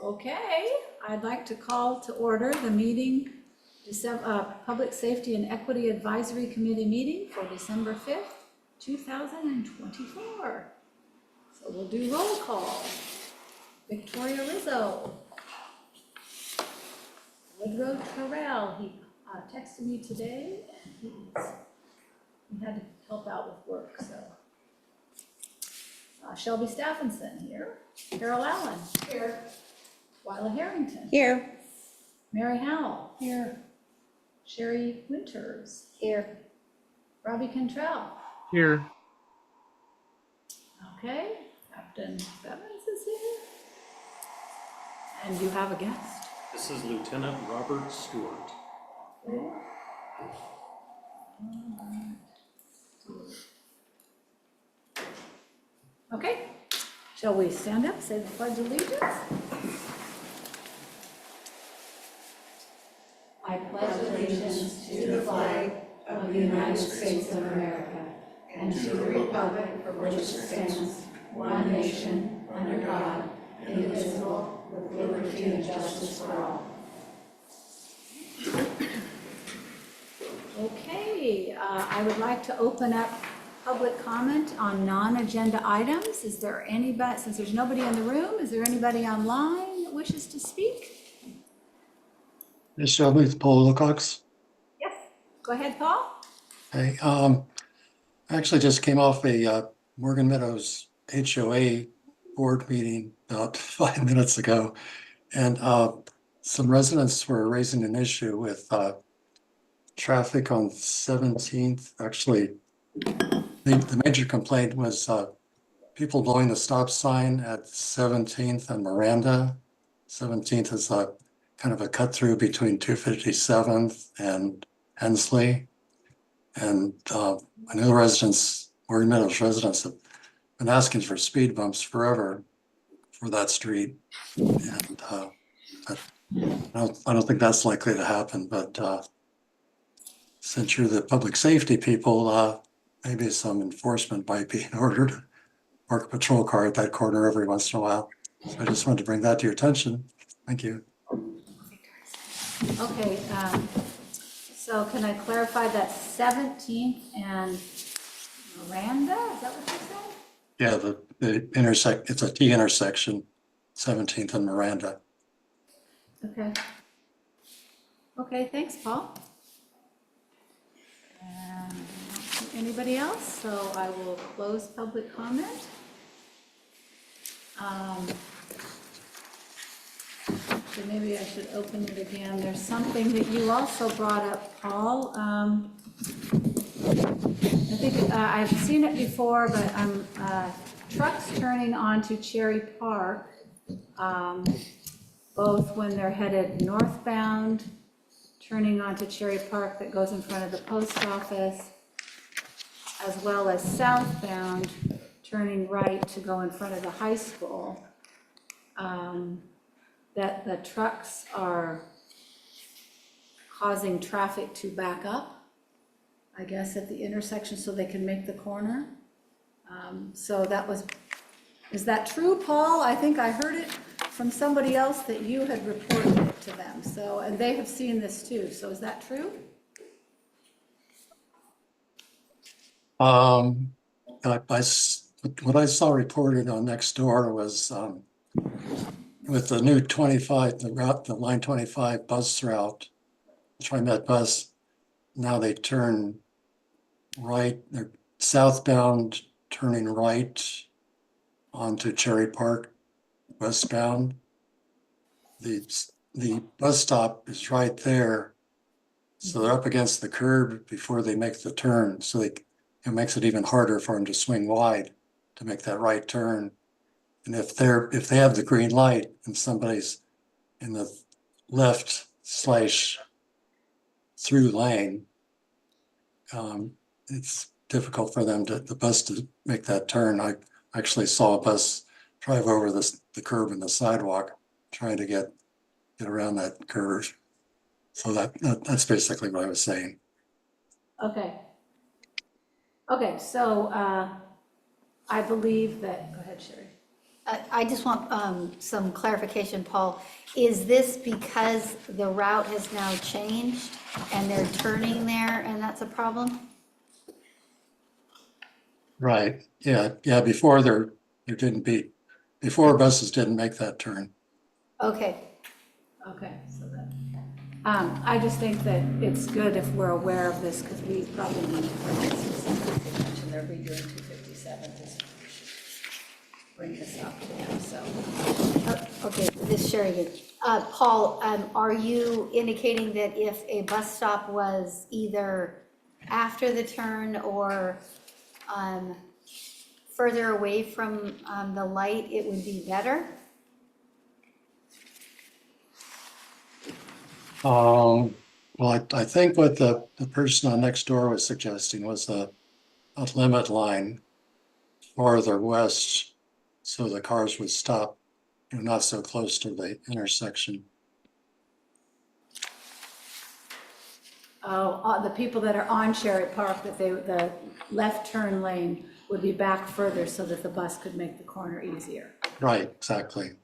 Okay, I'd like to call to order the meeting, Public Safety and Equity Advisory Committee meeting for December 5th, 2024. So we'll do roll call. Victoria Rizzo. Woodrow Terrell, he texted me today and he had to help out with work, so. Shelby Stephenson here. Carol Allen. Here. Twyla Harrington. Here. Mary Howell. Here. Sherry Winters. Here. Robbie Cantrell. Here. Okay, Captain Bevins is here. And you have a guest. This is Lieutenant Robert Stewart. Okay, shall we stand up, say the Pledge of Allegiance? I pledge allegiance to the flag of the United States of America and to the republic for which it stands, one nation, under God, indivisible, with liberty and justice for all. Okay, I would like to open up public comment on non-agenda items. Is there anybody, since there's nobody in the room, is there anybody online that wishes to speak? This Shelby with Paul Wilcox. Yes, go ahead, Paul. Hey, I actually just came off a Morgan Meadows HOA board meeting about 5 minutes ago, and some residents were raising an issue with traffic on 17th. Actually, the major complaint was people blowing the stop sign at 17th and Miranda. 17th is kind of a cut through between 257th and Hensley. And I know residents, Morgan Meadows residents, have been asking for speed bumps forever for that street. And I don't think that's likely to happen, but since you're the public safety people, maybe some enforcement might be in order to park a patrol car at that corner every once in a while. So I just wanted to bring that to your attention. Thank you. Okay, so can I clarify that 17th and Miranda, is that what you said? Yeah, the it's a T intersection, 17th and Miranda. Okay. Okay, thanks, Paul. And anybody else? So I will close public comment. So maybe I should open it again. There's something that you also brought up, Paul. I think I've seen it before, but trucks turning onto Cherry Park, both when they're headed northbound, turning onto Cherry Park that goes in front of the post office, as well as southbound, turning right to go in front of the high school, that the trucks are causing traffic to back up, I guess, at the intersection so they can make the corner. So is that true, Paul? I think I heard it from somebody else that you had reported it to them. So, and they have seen this too. So is that true? What I saw reported on Nextdoor was with the new 25, the line 25 bus route, TriMet bus, now they turn right, they're southbound, turning right onto Cherry Park, westbound. The bus stop is right there, so they're up against the curb before they make the turn, so it makes it even harder for them to swing wide to make that right turn. And if they have the green light and somebody's in the left / through lane, it's difficult for them the bus to make that turn. I actually saw a bus drive over the curb and the sidewalk trying to get around that curve. So that's basically what I was saying. Okay. Okay, so I believe that, go ahead, Sherry. I just want some clarification, Paul. Is this because the route has now changed and they're turning there and that's a problem? Right, yeah, before before buses didn't make that turn. Okay, Okay, so that, I just think that it's good if we're aware of this, because we probably need to bring this, they mentioned they're redoing 257, this, we should bring this up to them, so. okay, this is Sherry again. Paul, are you indicating that if a bus stop was either after the turn or further away from the light, it would be better? Well, I think what the person on next door was suggesting was a limit line farther west, so the cars would stop, not so close to the intersection. Oh, the people that are on Sherritt Park, that the left turn lane would be back further so that the bus could make the corner easier. Right, exactly.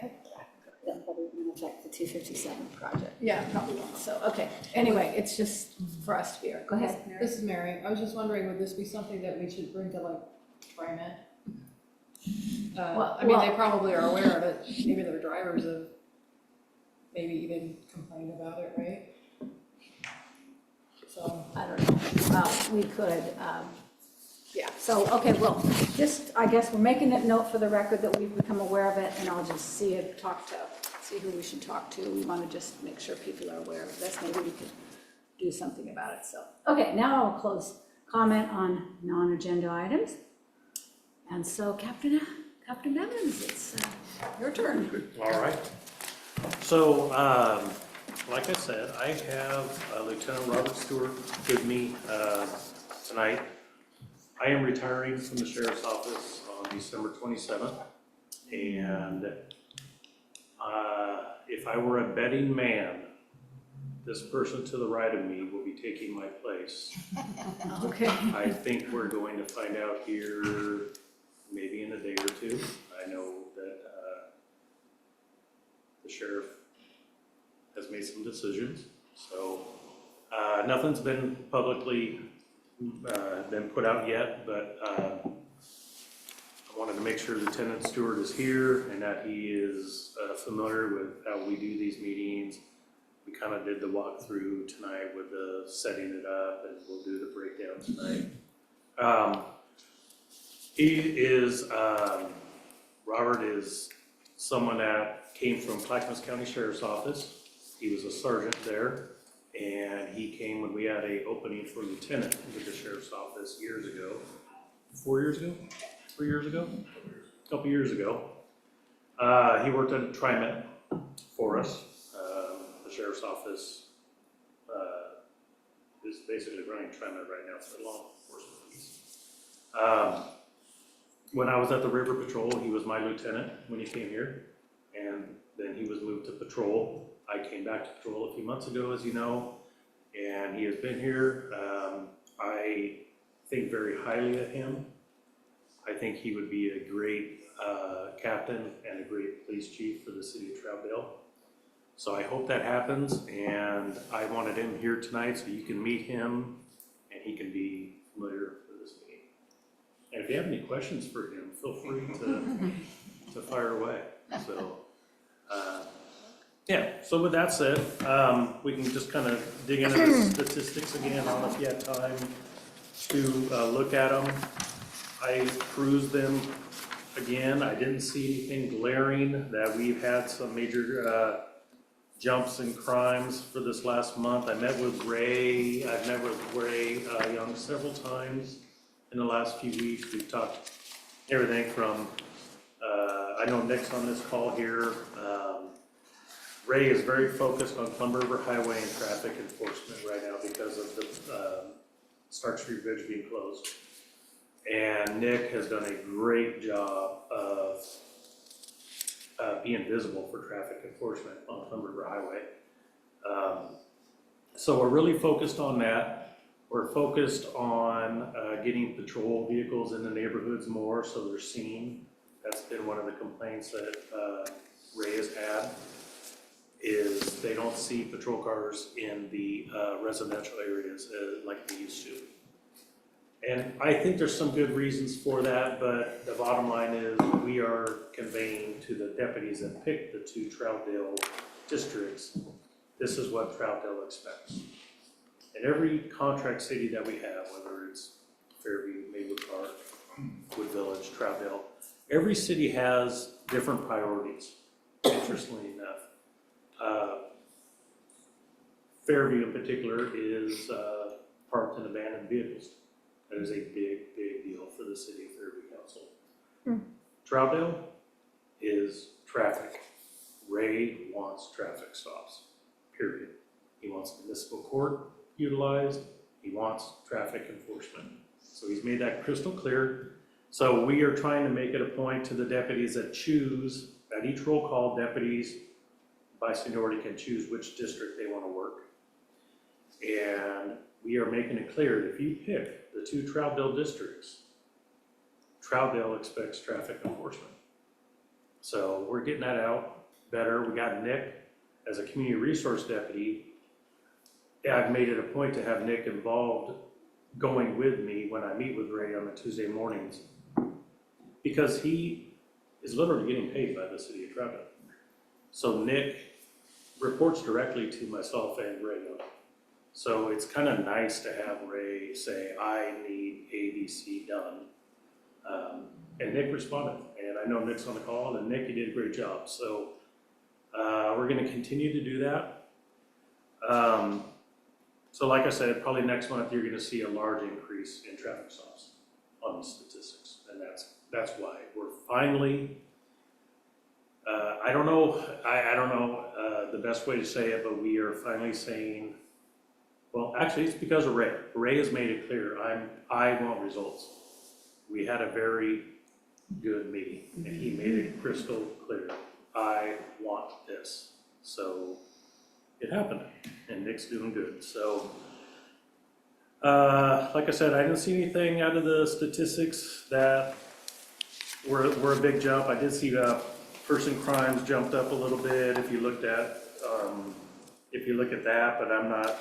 That probably won't affect the 257 project. Yeah, probably won't, so, okay. Anyway, it's just for us to be aware. Go ahead, Mary. This is Mary. I was just wondering, would this be something that we should bring to like TriMet? I mean, they probably are aware of it. Maybe their drivers have maybe even complained about it, right? So, I don't know. We could, yeah, so, okay, well, just, I guess we're making a note for the record that we've become aware of it, and I'll just see who we should talk to. We want to just make sure people are aware of this. Maybe we could do something about it, so. Okay, now I'll close comment on non-agenda items. And so, Captain Evans, it's your turn. All right. So, like I said, I have Lieutenant Robert Stewart with me tonight. I am retiring from the sheriff's office on December 27th. And if I were a betting man, this person to the right of me will be taking my place. Okay. I think we're going to find out here maybe in a day or two. I know that the sheriff has made some decisions, so nothing's been publicly been put out yet, but I wanted to make sure Lieutenant Stewart is here and that he is familiar with how we do these meetings. We kind of did the walkthrough tonight with the setting it up, and we'll do the breakdown tonight. Robert is someone that came from Clackamas County Sheriff's Office. He was a sergeant there, and he came when we had a opening for lieutenant into the sheriff's office years ago. 4 years ago? 3 years ago? A couple years ago. He worked at TriMet for us. The sheriff's office is basically running TriMet right now for law enforcement piece. When I was at the River Patrol, he was my lieutenant when he came here, and then he was moved to patrol. I came back to patrol a few months ago, as you know, and he has been here. I think very highly of him. I think he would be a great captain and a great police chief for the city of Troutdale. So I hope that happens, and I wanted him here tonight so you can meet him and he can be familiar with this meeting. And if you have any questions for him, feel free to fire away. So, yeah, so with that said, we can just kind of dig into the statistics again. I don't know if you had time to look at them. I cruised them again. I didn't see anything glaring that we've had some major jumps in crimes for this last month. I met with Ray. I've met with Ray Young several times in the last few weeks. We've talked everything from, I know Nick's on this call here. Ray is very focused on Plum River Highway and traffic enforcement right now because of the Stark Street Bridge being closed. And Nick has done a great job of being visible for traffic enforcement on Plum River Highway. So we're really focused on that. We're focused on getting patrol vehicles in the neighborhoods more so they're seen That's been one of the complaints that Ray has had, is they don't see patrol cars in the residential areas like they used to. And I think there's some good reasons for that, but the bottom line is we are conveying to the deputies that pick the 2 Troutdale districts, this is what Troutdale expects. In every contract city that we have, whether it's Fairview, Maywood Park, Wood Village, Troutdale, every city has different priorities, interestingly enough. Fairview in particular is parked and abandoned vehicles. That is a big, big deal for the city of Fairview Council. Troutdale is traffic. Ray wants traffic stops, period. He wants municipal court utilized. He wants traffic enforcement. So he's made that crystal clear. So we are trying to make it a point to the deputies that choose, at each roll call, deputies by seniority can choose which district they want to work. And we are making it clear that if you pick the 2 Troutdale districts, Troutdale expects traffic enforcement. So we're getting that out better. We got Nick as a community resource deputy. I've made it a point to have Nick involved going with me when I meet with Ray on the Tuesday mornings, because he is literally getting paid by the city of Troutdale. So Nick reports directly to myself and Ray. So it's kind of nice to have Ray say, I need ABC done. And Nick responded, and I know Nick's on the call, and Nick, you did a great job. So we're gonna continue to do that. So like I said, probably next month, you're gonna see a large increase in traffic stops on the statistics. And that's why we're finally, I don't know the best way to say it, but we are finally saying, well, actually it's because of Ray. Ray has made it clear, I want results. We had a very good meeting and he made it crystal clear. I want this. So it happened and Nick's doing good. So, like I said, I didn't see anything out of the statistics that were a big jump. I did see person crimes jumped up a little bit if you look at that, but I'm not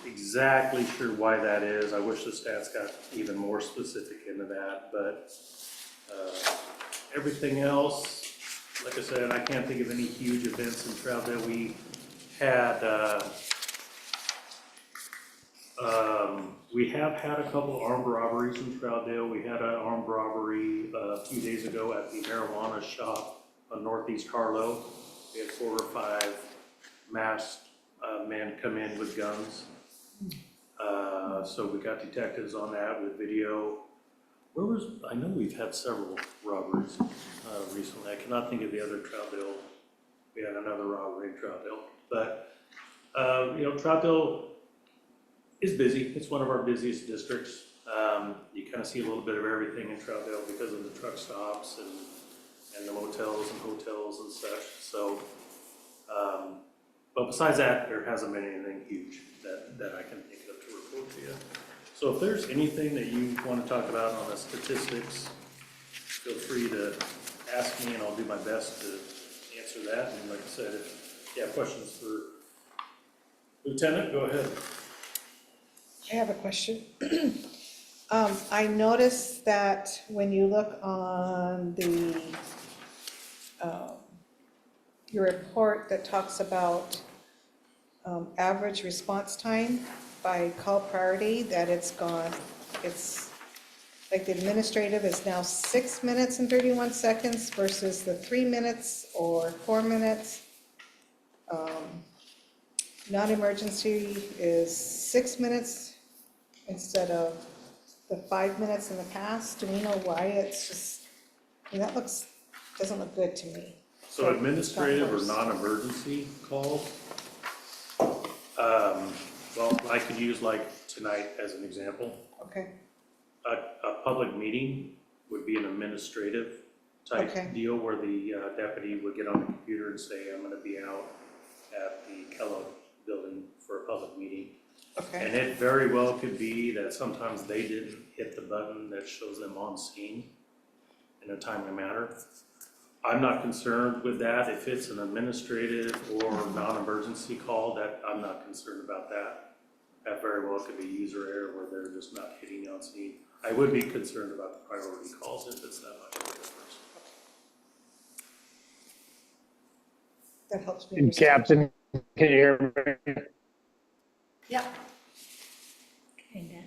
exactly sure why that is. I wish the stats got even more specific into that, but everything else, like I said, I can't think of any huge events in Troutdale. We had, we have had a couple armed robberies in Troutdale. We had an armed robbery a few days ago at the marijuana shop on Northeast Carlo. We had 4 or 5 masked men come in with guns. So we got detectives on that with video. I know we've had several robberies recently. I cannot think of the other Troutdale. We had another robbery in Troutdale. But, Troutdale is busy. It's one of our busiest districts. You kind of see a little bit of everything in Troutdale because of the truck stops and the motels and hotels and such. So, but besides that, there hasn't been anything huge that I can think of to report to you. So if there's anything that you want to talk about on the statistics, feel free to ask me and I'll do my best to answer that. And like I said, if you have questions for Lieutenant, go ahead. I have a question. I noticed that when you look on the, your report that talks about average response time by call priority, that it's like the administrative is now 6 minutes and 31 seconds versus the 3 minutes or 4 minutes. Non-emergency is 6 minutes instead of the 5 minutes in the past. Do we know why it's just, that doesn't look good to me. So administrative or non-emergency calls, well, I could use like tonight as an example. Okay, A public meeting would be an administrative type Okay. deal where the deputy would get on the computer and say, I'm gonna be out at the Kellogg building for a public meeting. okay, And it very well could be that sometimes they didn't hit the button that shows them on scene. in a timely manner. I'm not concerned with that. If it's an administrative or non-emergency call, that I'm not concerned about that. That very well could be user error where they're just not hitting on scene. I would be concerned about the priority calls if it's that much of a difference. That helps me. And Captain, can you hear me? Yep.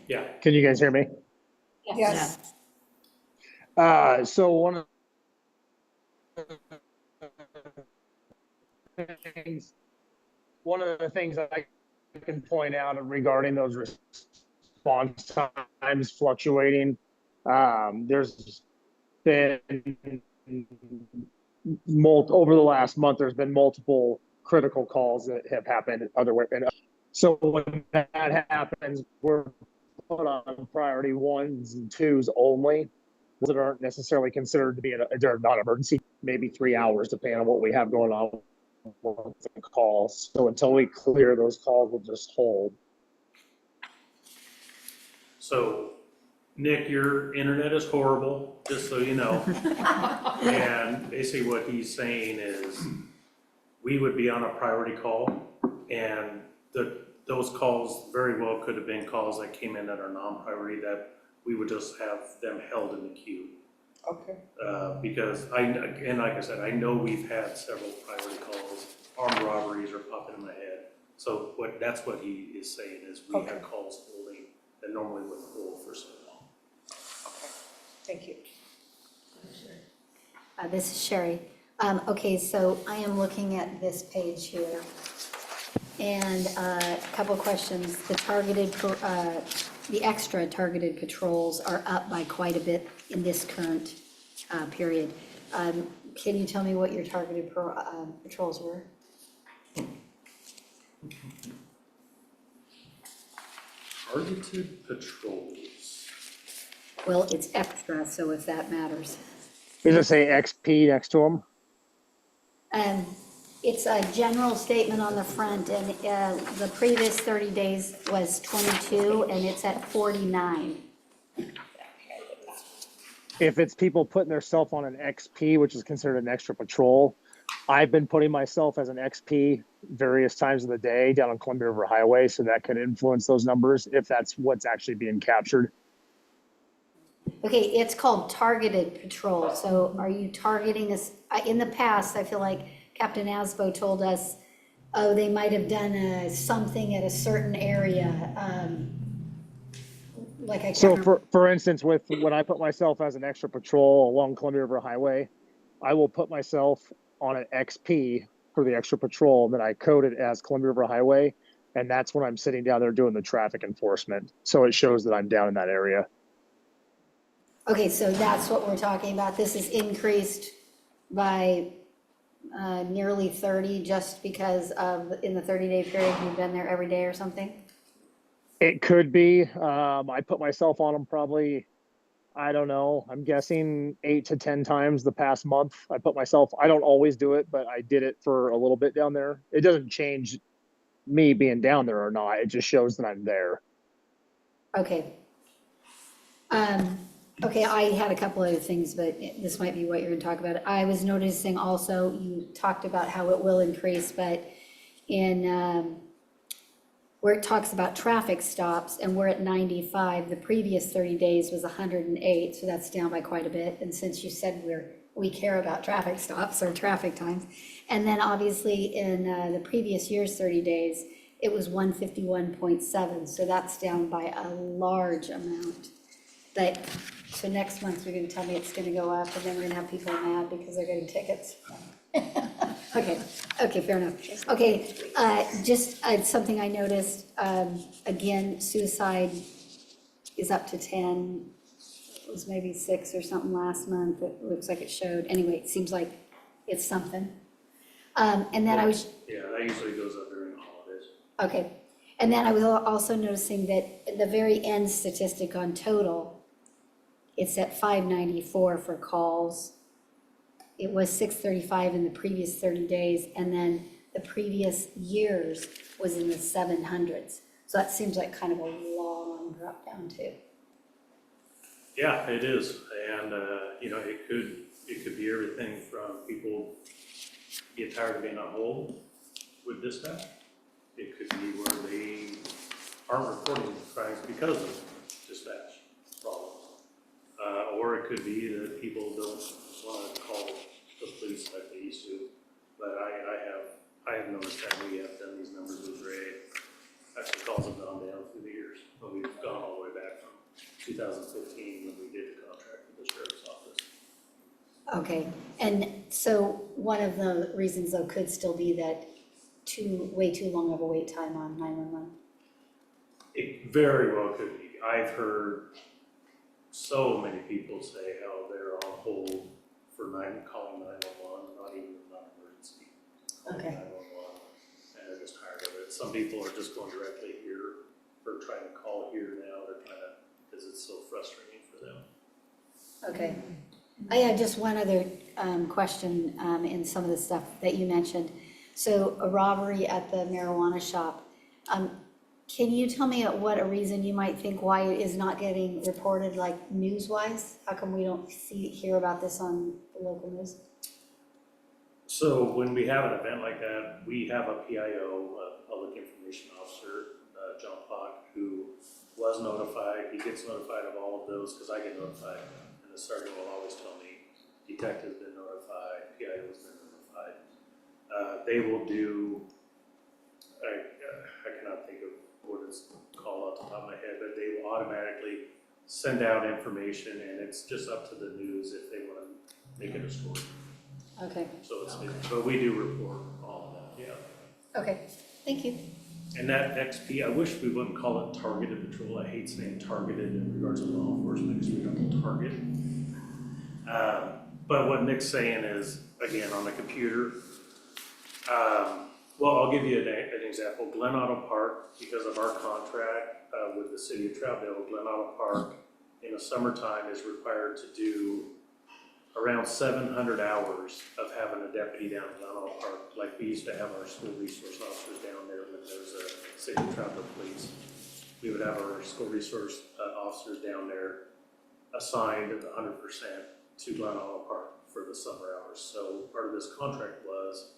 Yeah, Can you guys hear me? Yes. So one of the things that I can point out regarding those response times fluctuating, there's been over the last month, there's been multiple critical calls that have happened so when that happens, we're put on priority 1s and 2s only, that aren't necessarily considered to be they're not emergency, maybe 3 hours, depending on what we have going on with the calls. So until we clear those calls, we'll just hold. so Nick, your internet is horrible, just so you know. And basically what he's saying is we would be on a priority call and those calls very well could have been calls that came in that are non-priority that we would just have them held in the queue. Okay. Because and like I said, I know we've had several priority calls, armed robberies are popping in my head. So that's what he is saying is we have calls holding that normally wouldn't hold for so long. Okay. Thank you. This is Sherry. Okay, so I am looking at this page here. And a couple of questions. The extra targeted patrols are up by quite a bit in this current period. Can you tell me what your targeted patrols were? Targeted patrols. Well, it's extra, so if that matters. Does it say XP next to them? It's a general statement on the front, and the previous 30 days was 22, and it's at 49. If it's people putting themselves on an XP, which is considered an extra patrol, I've been putting myself as an XP various times of the day down on Columbia River Highway, so that could influence those numbers if that's what's actually being captured. Okay, it's called targeted patrol, so are you targeting us? In the past, I feel like Captain Asbo told us, oh, they might have done something at a certain area. Like I can't So remember. for instance, when I put myself as an extra patrol along Columbia River Highway, I will put myself on an XP for the extra patrol, and then I code it as Columbia River Highway, and that's when I'm sitting down there doing the traffic enforcement. So it shows that I'm down in that area. Okay, so that's what we're talking about. This is increased by nearly 30 just because of in the 30-day period you've been there every day or something? It could be. I put myself on them probably, I don't know, I'm guessing 8 to 10 times the past month. I don't always do it, but I did it for a little bit down there. It doesn't change me being down there or not. It just shows that I'm there. Okay. Okay, I had a couple other things, but this might be what you're gonna talk about. I was noticing also, you talked about how it will increase, but in, where it talks about traffic stops, and we're at 95, the previous 30 days was 108, so that's down by quite a bit. And since you said we care about traffic stops or traffic times, and then obviously in the previous year's 30 days, it was 151.7, so that's down by a large amount. So next month, you're gonna tell me it's gonna go up, and then we're gonna have people mad because they're getting tickets. Okay, fair enough. Okay, just something I noticed, again, suicide is up to 10. It was maybe 6 or something last month. It looks like it showed. Anyway, it seems like it's something. And then I was. Yeah, that usually goes up during the holidays. Okay, and then I was also noticing that the very end statistic on total, it's at 594 for calls. It was 635 in the previous 30 days, and then the previous years was in the 700s. So that seems like kind of a long drop down too. Yeah, it is, and, you know, it could be everything from people get tired of being on hold with dispatch. It could be where they aren't reporting crimes because of dispatch problems. Or it could be that people don't want to call the police like they used to. But I have noticed that we have done these numbers with Ray. Actually, calls have gone down through the years, but we've gone all the way back from 2015 when we did the contract with the sheriff's office. Okay, and so one of the reasons though could still be that way too long of a wait time on 911. It very well could be. I've heard so many people say how they're on hold for calling 911, not even non-emergency. Calling Okay. 911, and they're just tired of it. Some people are just going directly here or trying to call here now. They're trying to, because it's so frustrating for them. Okay. I had just one other question in some of the stuff that you mentioned. So a robbery at the marijuana shop. Can you tell me what a reason you might think why it is not getting reported, like news-wise? How come we don't hear about this on the local news? So when we have an event like that, we have a PIO, a Public Information Officer, John Pock, who was notified. He gets notified of all of those because I get notified. And the sergeant will always tell me, detective's been notified, PIO's been notified. They will do, I cannot think of what it's called off the top of my head, but they will automatically send out information, and it's just up to the news if they want to make it a story. Okay, So but we do report all of that, yeah. okay, thank you. And that XP, I wish we wouldn't call it targeted patrol. I hate saying targeted in regards to law enforcement because we don't target. But what Nick's saying is, again, on the computer, well, I'll give you an example. Glen Auto Park, because of our contract with the city of Troutdale, Glen Auto Park in the summertime is required to do around 700 hours of having a deputy down in Glen Auto Park. Like we used to have our school resource officers down there when there was a city of Troutdale police. We would have our school resource officers down there assigned 100% to Glen Auto Park for the summer hours. So part of this contract was,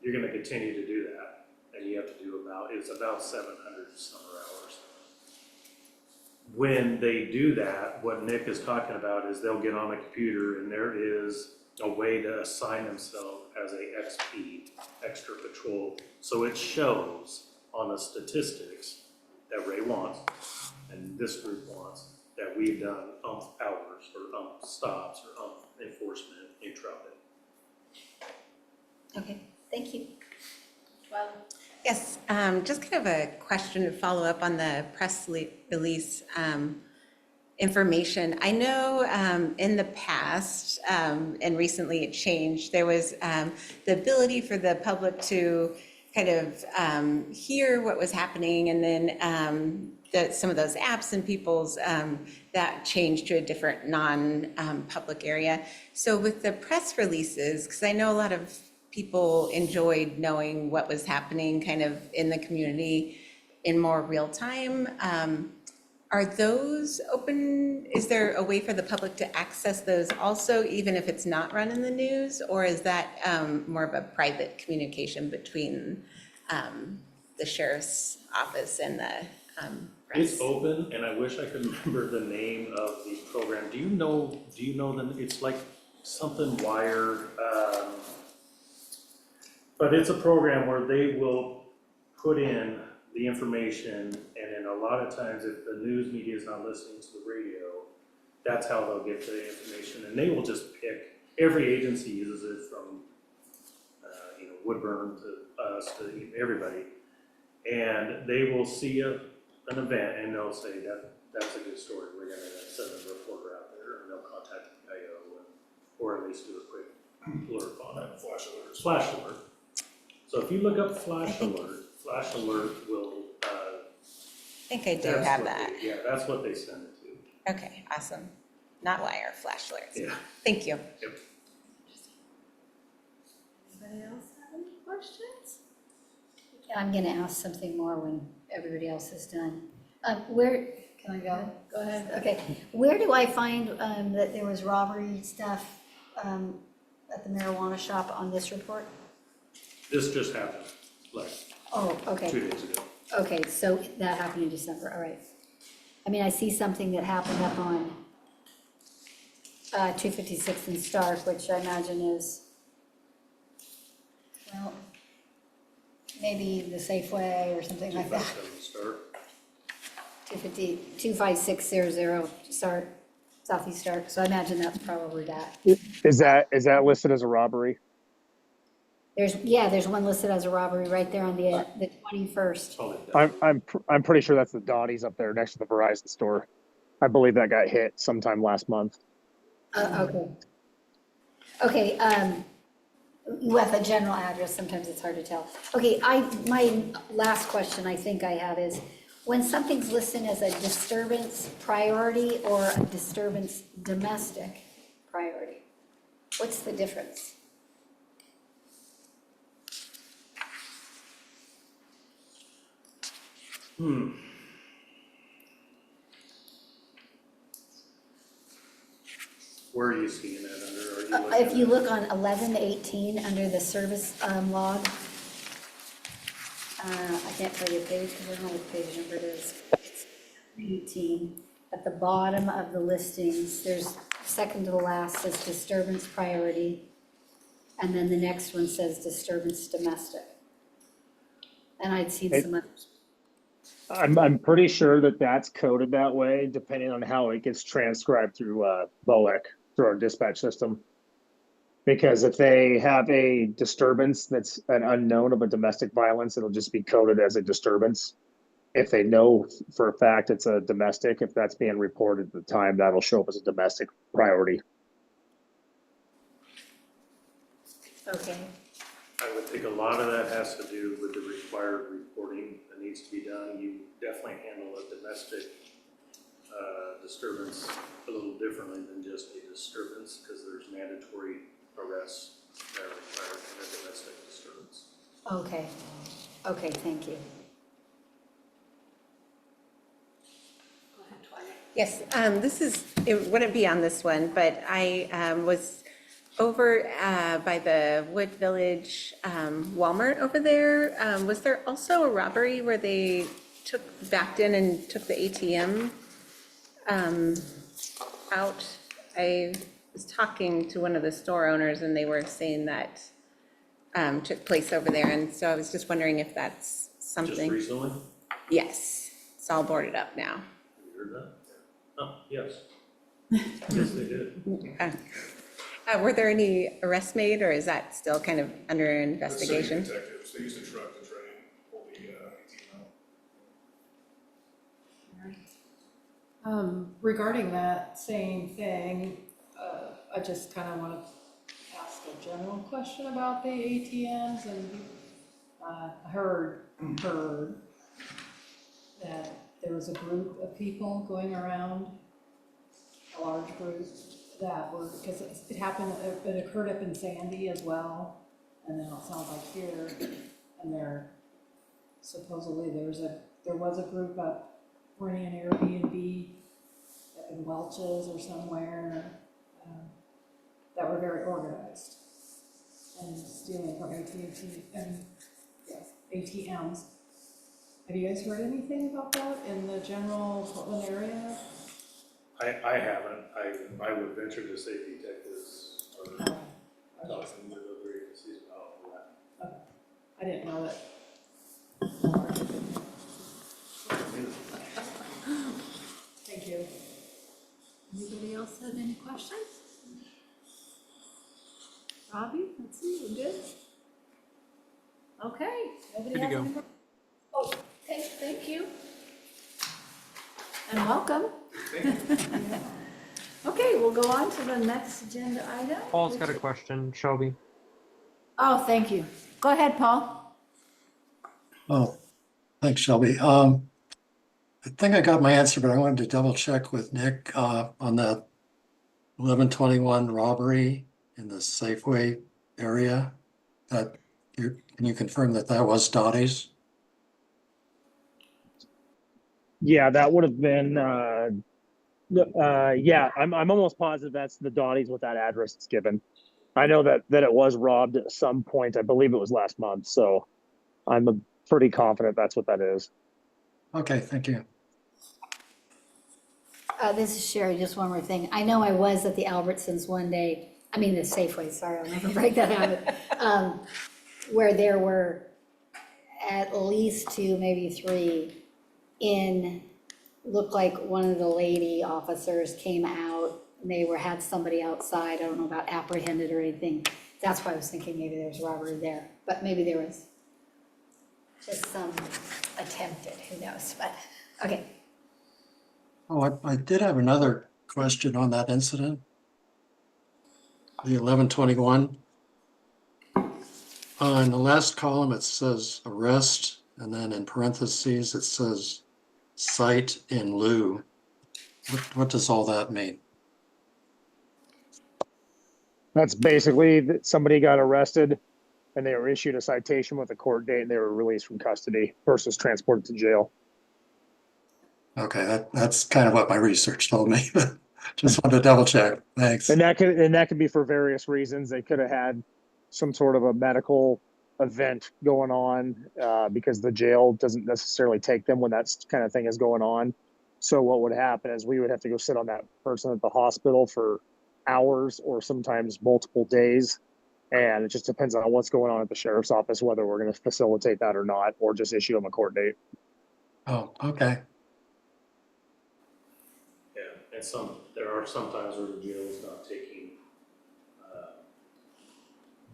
you're gonna continue to do that, and you have to do it's about 700 summer hours. When they do that, what Nick is talking about is they'll get on a computer and there is a way to assign themselves as a XP, extra patrol. So it shows on the statistics that Ray wants, and this group wants, that we've done hours or stops or enforcement in Troutdale. Okay, thank you. Well, Yes, just kind of a question to follow up on the press release information. I know in the past, and recently it changed, there was the ability for the public to kind of hear what was happening, and then some of those apps and people's, that changed to a different non-public area. So with the press releases, because I know a lot of people enjoyed knowing what was happening kind of in the community in more real time. Are those open? Is there a way for the public to access those also, even if it's not run in the news? Or is that more of a private communication between the sheriff's office and the press? It's open, and I wish I could remember the name of the program. Do you know it's like something wired, but it's a program where they will put in the information, and then a lot of times if the news media is not listening to the radio, that's how they'll get the information, and they will just pick, every agency uses it from, Woodburn to us, to everybody, and they will see an event and they'll say that's a good story, we're gonna send a reporter out there, and they'll contact the PIO, or at least do a quick alert on it. Flash alert. So if you look up flash alert will, I think I do have that. Yeah, that's what they send it to. Okay, awesome. Not wire, flash alerts. Yeah. Thank you. Yep. anybody else have any questions? I'm gonna ask something more when everybody else is done. Where, Can I go? Go ahead. Okay, where do I find that there was robbery stuff at the marijuana shop on this report? This just happened, like, Oh, 2 okay, days ago. okay, so that happened in December, all right. I mean, I see something that happened up on 256th and Stark, which I imagine is, well, maybe the Safeway or something like that. 257 Start. 25600 Stark, Southeast Stark, so I imagine that's probably that. Is that listed as a robbery? There's one listed as a robbery right there on the 21st. Probably that. I'm pretty sure that's the Dottie's up there next to the Verizon store. I believe that got hit sometime last month. Okay. Okay, with a general address, sometimes it's hard to tell. Okay, my last question I think I have is, when something's listed as a disturbance priority or a disturbance domestic priority, what's the difference? Where are you seeing that under? Are you looking If you at- look on 1118 under the service log, I can't tell you the page because I don't know what page number it is. It's 18, at the bottom of the listings, there's second to the last says disturbance priority, and then the next one says disturbance domestic. And I'd seen some others. I'm pretty sure that that's coded that way, depending on how it gets transcribed through BOEC, through our dispatch system. Because if they have a disturbance that's an unknown of a domestic violence, it'll just be coded as a disturbance. If they know for a fact it's a domestic, if that's being reported at the time, that'll show up as a domestic priority. Okay, I would think a lot of that has to do with the required reporting that needs to be done. You definitely handle a domestic disturbance a little differently than just a disturbance, because there's mandatory arrests that are required in a domestic disturbance. okay, thank you. Go ahead, Twilight. Yes, it wouldn't be on this one, but I was over by the Wood Village Walmart over there. Was there also a robbery where they backed in and took the ATM out? I was talking to one of the store owners and they were saying that took place over there, and so I was just wondering if that's Just something. recently? Yes, it's all boarded up now. Have you heard that? Oh, yes. Yes, they did. Were there any arrests made, or is that still kind of under The investigation? city detectives, they use a truck to try and pull the ATM out. Regarding that same thing, I just kind of want to ask a general question about the ATMs, and I heard that there was a group of people going around, a large group, that were, because it happened, it occurred up in Sandy as well, and now it sounds like here, and supposedly there was a group up running an Airbnb in Welch's or somewhere, that were very organized and stealing from AT&T and ATMs. Have you guys heard anything about that in the general Portland area? I haven't. I would venture to say detectives are talking with other agencies about that. I didn't know that. Thank you. Anybody else have any questions? Robbie, let's see, we're good? Okay. Nobody has any more? Oh, thank you. And welcome. Okay, we'll go on to the next agenda item. Paul's got a question, Shelby. Oh, thank you. Go ahead, Paul. Oh, thanks, Shelby. I think I got my answer, but I wanted to double check with Nick on the 1121 robbery in the Safeway area. Can you confirm that that was Dottie's? Yeah, that would have been, yeah, I'm almost positive that's the Donnie's with that address it's given. I know that it was robbed at some point. I believe it was last month, so I'm pretty confident that's what that is. Okay, thank you. This is Sherry, just one more thing. I know I was at the Albertsons one day, I mean the Safeway, sorry, I'll never break that habit, where there were at least 2, maybe 3 looked like one of the lady officers came out, and they had somebody outside, I don't know about apprehended or anything. That's why I was thinking maybe there was robbery there, but maybe there was just some attempted, who knows, but, okay. Oh, I did have another question on that incident. The 1121. In the last column, it says arrest, and then in parentheses, it says cite in lieu. What does all that mean? That's basically that somebody got arrested and they were issued a citation with a court date and they were released from custody versus transported to jail. Okay, that's kind of what my research told me. Just wanted to double check. Thanks. And that could be for various reasons. They could have had some sort of a medical event going on because the jail doesn't necessarily take them when that kind of thing is going on. So what would happen is we would have to go sit on that person at the hospital for hours or sometimes multiple days. And it just depends on what's going on at the sheriff's office, whether we're going to facilitate that or not, or just issue them a court date. Oh, okay. Yeah, and there are some times where the jail is not taking,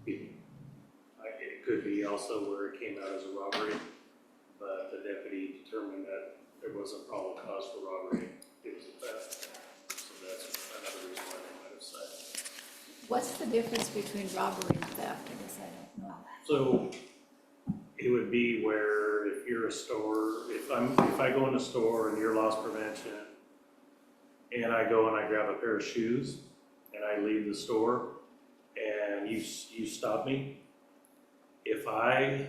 people. It could be also where it came out as a robbery, but the deputy determined that there wasn't probable cause for robbery, it was a theft. So that's another reason why they might have said. What's the difference between robbery and theft? I guess I don't know. So it would be where if you're a store, if I go in a store and you're loss prevention and I go and I grab a pair of shoes and I leave the store and you stop me, if I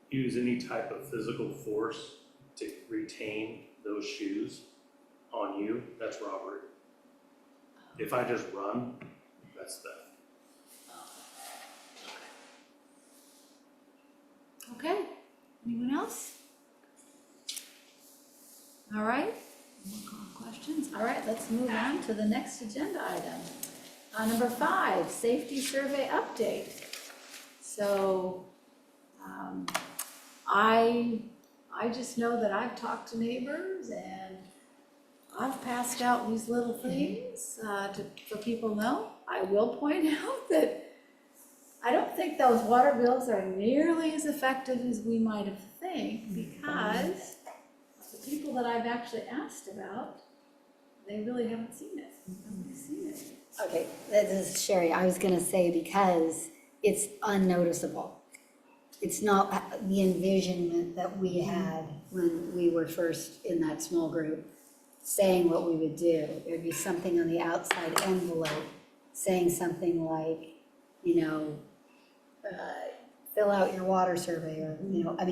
use any type of physical force to retain those shoes on you, that's robbery. If I just run, that's theft. Okay, anyone else? All right, more questions? All right, let's move on to the next agenda item. Number 5, safety survey update. So, I just know that I've talked to neighbors and I've passed out these little things for people to know. I will point out that I don't think those water bills are nearly as effective as we might have think, because the people that I've actually asked about, they really haven't seen it. Okay, this is Sherry. I was gonna say because it's unnoticeable. It's not the envisionment that we had when we were first in that small group, saying what we would do. There'd be something on the outside envelope saying something like, fill out your water survey, or,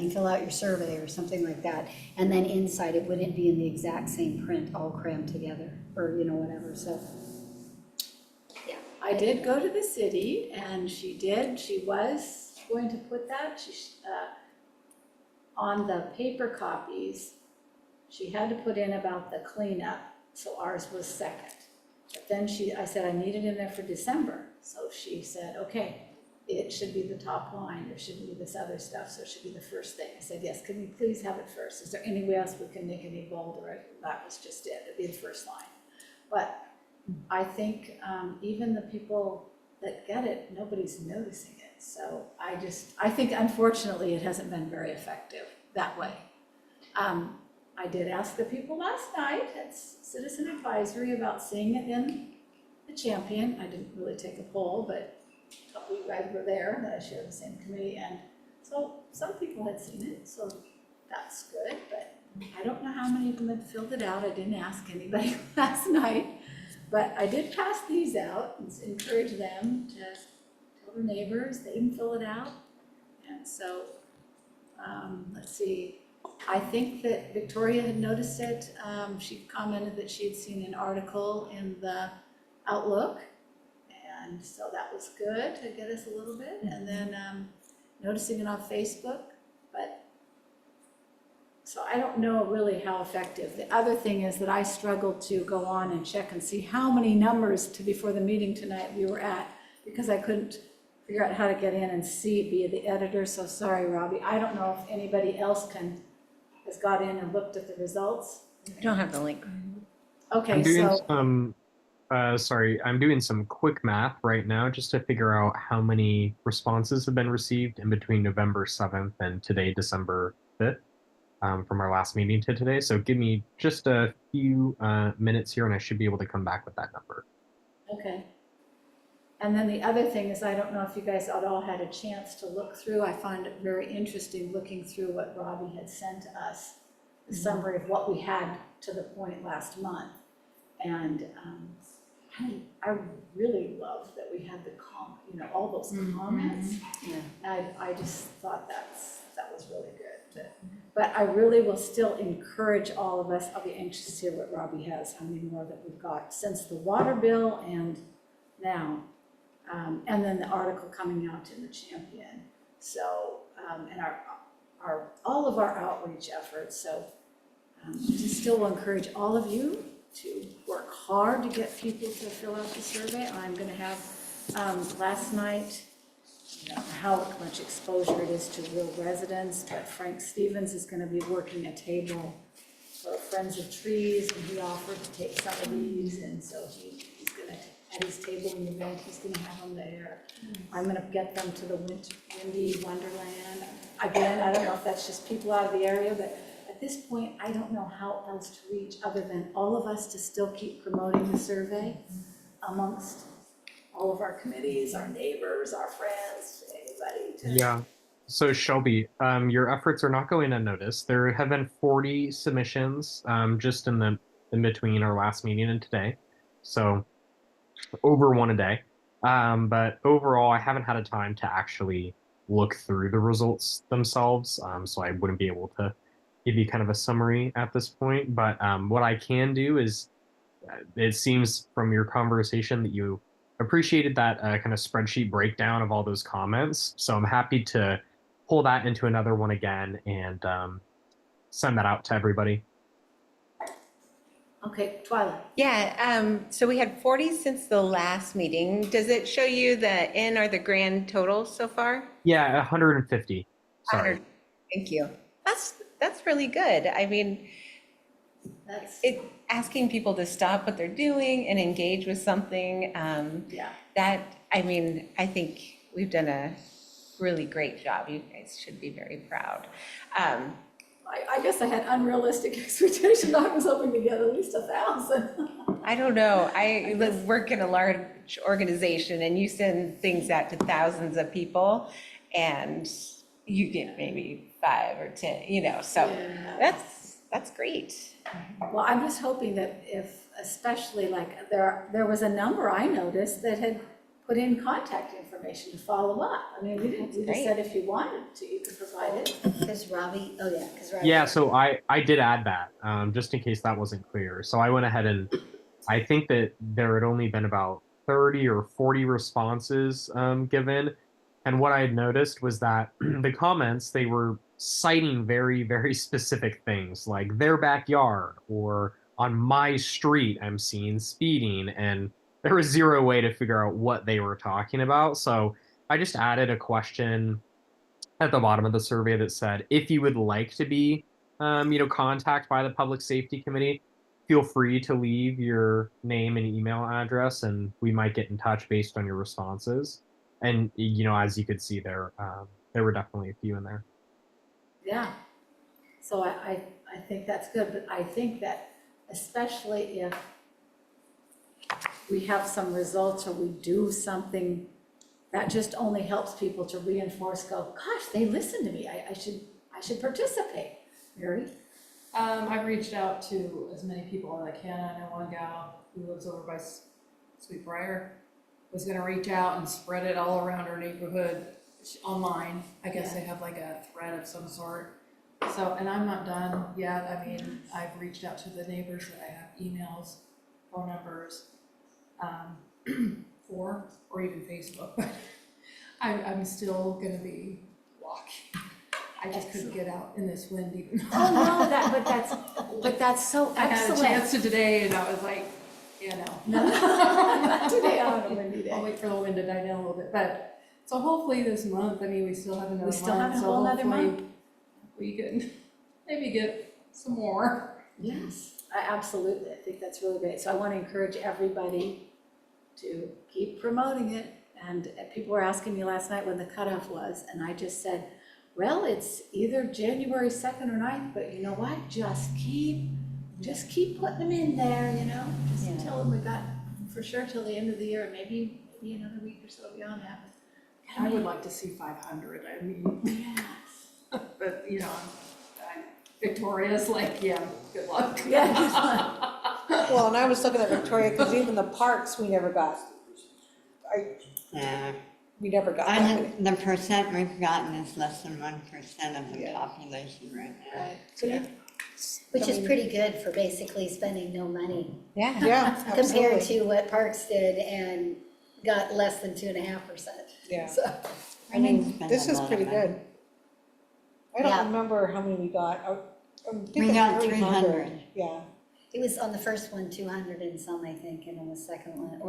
fill out your survey or something like that. And then inside it wouldn't be in the exact same print all crammed together, or, whatever, so. Yeah. I did go to the city and she was going to put that, on the paper copies, she had to put in about the cleanup, so ours was second. But then I said I need it in there for December, so she said, okay, it should be the top line, there shouldn't be this other stuff, so it should be the first thing. I said, yes, can we please have it first? Is there any way else we can make any bolder? That was just it, it'd be the first line. But I think even the people that get it, nobody's noticing it. So I think unfortunately it hasn't been very effective that way. I did ask the people last night at Citizen Advisory about seeing it in the Champion. I didn't really take a poll, but a couple of you guys were there that I share the same committee, and so some people had seen it, so that's good, but I don't know how many of them had filled it out. I didn't ask anybody last night, but I did pass these out and encourage them to tell their neighbors they can fill it out. And so, let's see, I think that Victoria had noticed it. She commented that she had seen an article in the Outlook. And so that was good to get us a little bit. And then noticing it on Facebook. But so I don't know really how effective. The other thing is that I struggled to go on and check and see how many numbers before the meeting tonight we were at, because I couldn't figure out how to get in and see via the editor. So sorry, Robbie. I don't know if anybody else has got in and looked at the results. I don't have the link. Okay, I'm doing so some, I'm doing some quick math right now just to figure out how many responses have been received in between November 7th and today, December 5th, from our last meeting to today. So give me just a few minutes here and I should be able to come back with that number. okay. And then the other thing is, I don't know if you guys at all had a chance to look through. I find it very interesting looking through what Robbie had sent us, the summary of what we had to the point last month. And I really loved that we had all those comments. Yeah. I just thought that was really good. But I really will still encourage all of us. I'll be anxious to see what Robbie has, how many more that we've got since the water bill and now. And then the article coming out in the Champion. So, and all of our outreach efforts. So just still will encourage all of you to work hard to get people to fill out the survey. I'm going to have, last night, I don't know how much exposure it is to real residents, but Frank Stevens is going to be working a table for Friends of Trees, and he offered to take some of these, and so he's going to, at his table in the event, he's going to have them there. I'm going to get them to the Windy Wonderland. Again, I don't know if that's just people out of the area, but at this point, I don't know how else to reach other than all of us to still keep promoting the survey amongst all of our committees, our neighbors, our friends, anybody. Yeah. So Shelby, your efforts are not going unnoticed. There have been 40 submissions just in between our last meeting and today. So over one a day. But overall, I haven't had a time to actually look through the results themselves. So I wouldn't be able to give you kind of a summary at this point. But what I can do is, it seems from your conversation that you appreciated that kind of spreadsheet breakdown of all those comments. So I'm happy to pull that into another one again and send that out to everybody. Okay, Twyla. Yeah, so we had 40 since the last meeting. Does it show you the in or the grand total so far? Yeah, 150. Sorry. Thank you. That's really good. I mean, That's, asking people to stop what they're doing and engage with something, yeah. I think we've done a really great job. You guys should be very proud. I guess I had unrealistic expectations. I was hoping to get at least 1,000. I don't know. I work in a large organization and you send things out to thousands of people and you get maybe 5 or 10, so Yeah. that's great. Well, I'm just hoping that especially like there was a number I noticed that had put in contact information to follow up. I mean, we just great. said if you wanted to, you could provide it. Because Robbie, because Robbie. Yeah, so I did add that just in case that wasn't clear. So I went ahead and I think that there had only been about 30 or 40 responses given. And what I had noticed was that the comments, they were citing very, very specific things like their backyard or on my street, I'm seeing speeding. And there was zero way to figure out what they were talking about. So I just added a question at the bottom of the survey that said, if you would like to be, contacted by the Public Safety Committee, feel free to leave your name and email address, and we might get in touch based on your responses. And as you could see there were definitely a few in there. Yeah. So I think that's good, but I think that especially if we have some results or we do something, that just only helps people to reinforce, gosh, they listened to me. I should participate. Mary? I've reached out to as many people as I can. I know one gal who lives over by Sweetbriar was gonna reach out and spread it all around her neighborhood online. I guess they have like a thread of some sort. So, and I'm not done yet. I mean, I've reached out to the neighbors that I have emails, phone numbers, for, or even Facebook. I'm still gonna be walking. I just couldn't get out in this wind even. Oh, no, but that's so I had a excellent. chance to today and I was like, No, not today on a windy I'll day. wait for the wind to die down a little bit, but, so hopefully this month, I mean, we still have another month. We still have a so whole nother hopefully month. We can maybe get some more. Yes, absolutely. I think that's really great. So I want to encourage everybody to keep promoting it. And people were asking me last night when the cutoff was, and I just said, well, it's either January 2nd or 9th, but you know what? Just keep putting them in there, just Yeah. until we got, for sure, till the end of the year, maybe another week or so beyond that. I would like to see 500, I mean, Yes. but, I'm Victoria's like, yeah, good luck. Yeah. Well, and I was looking at Victoria, because even the parks, we never got. Yeah, We never got that I many. think the percent we've gotten is less than 1% of the Yeah. population right now. Right. Yeah. Which is pretty good for basically spending no money Yeah. Yeah, compared absolutely. to what Parks did and got less than 2.5%. Yeah. So, I mean, Spend this a is lot of pretty money. good. I don't Yeah. remember how many we got. I'm We thinking got 300. 300. Yeah. it was on the first one, 200 and some, I think, and on the second one,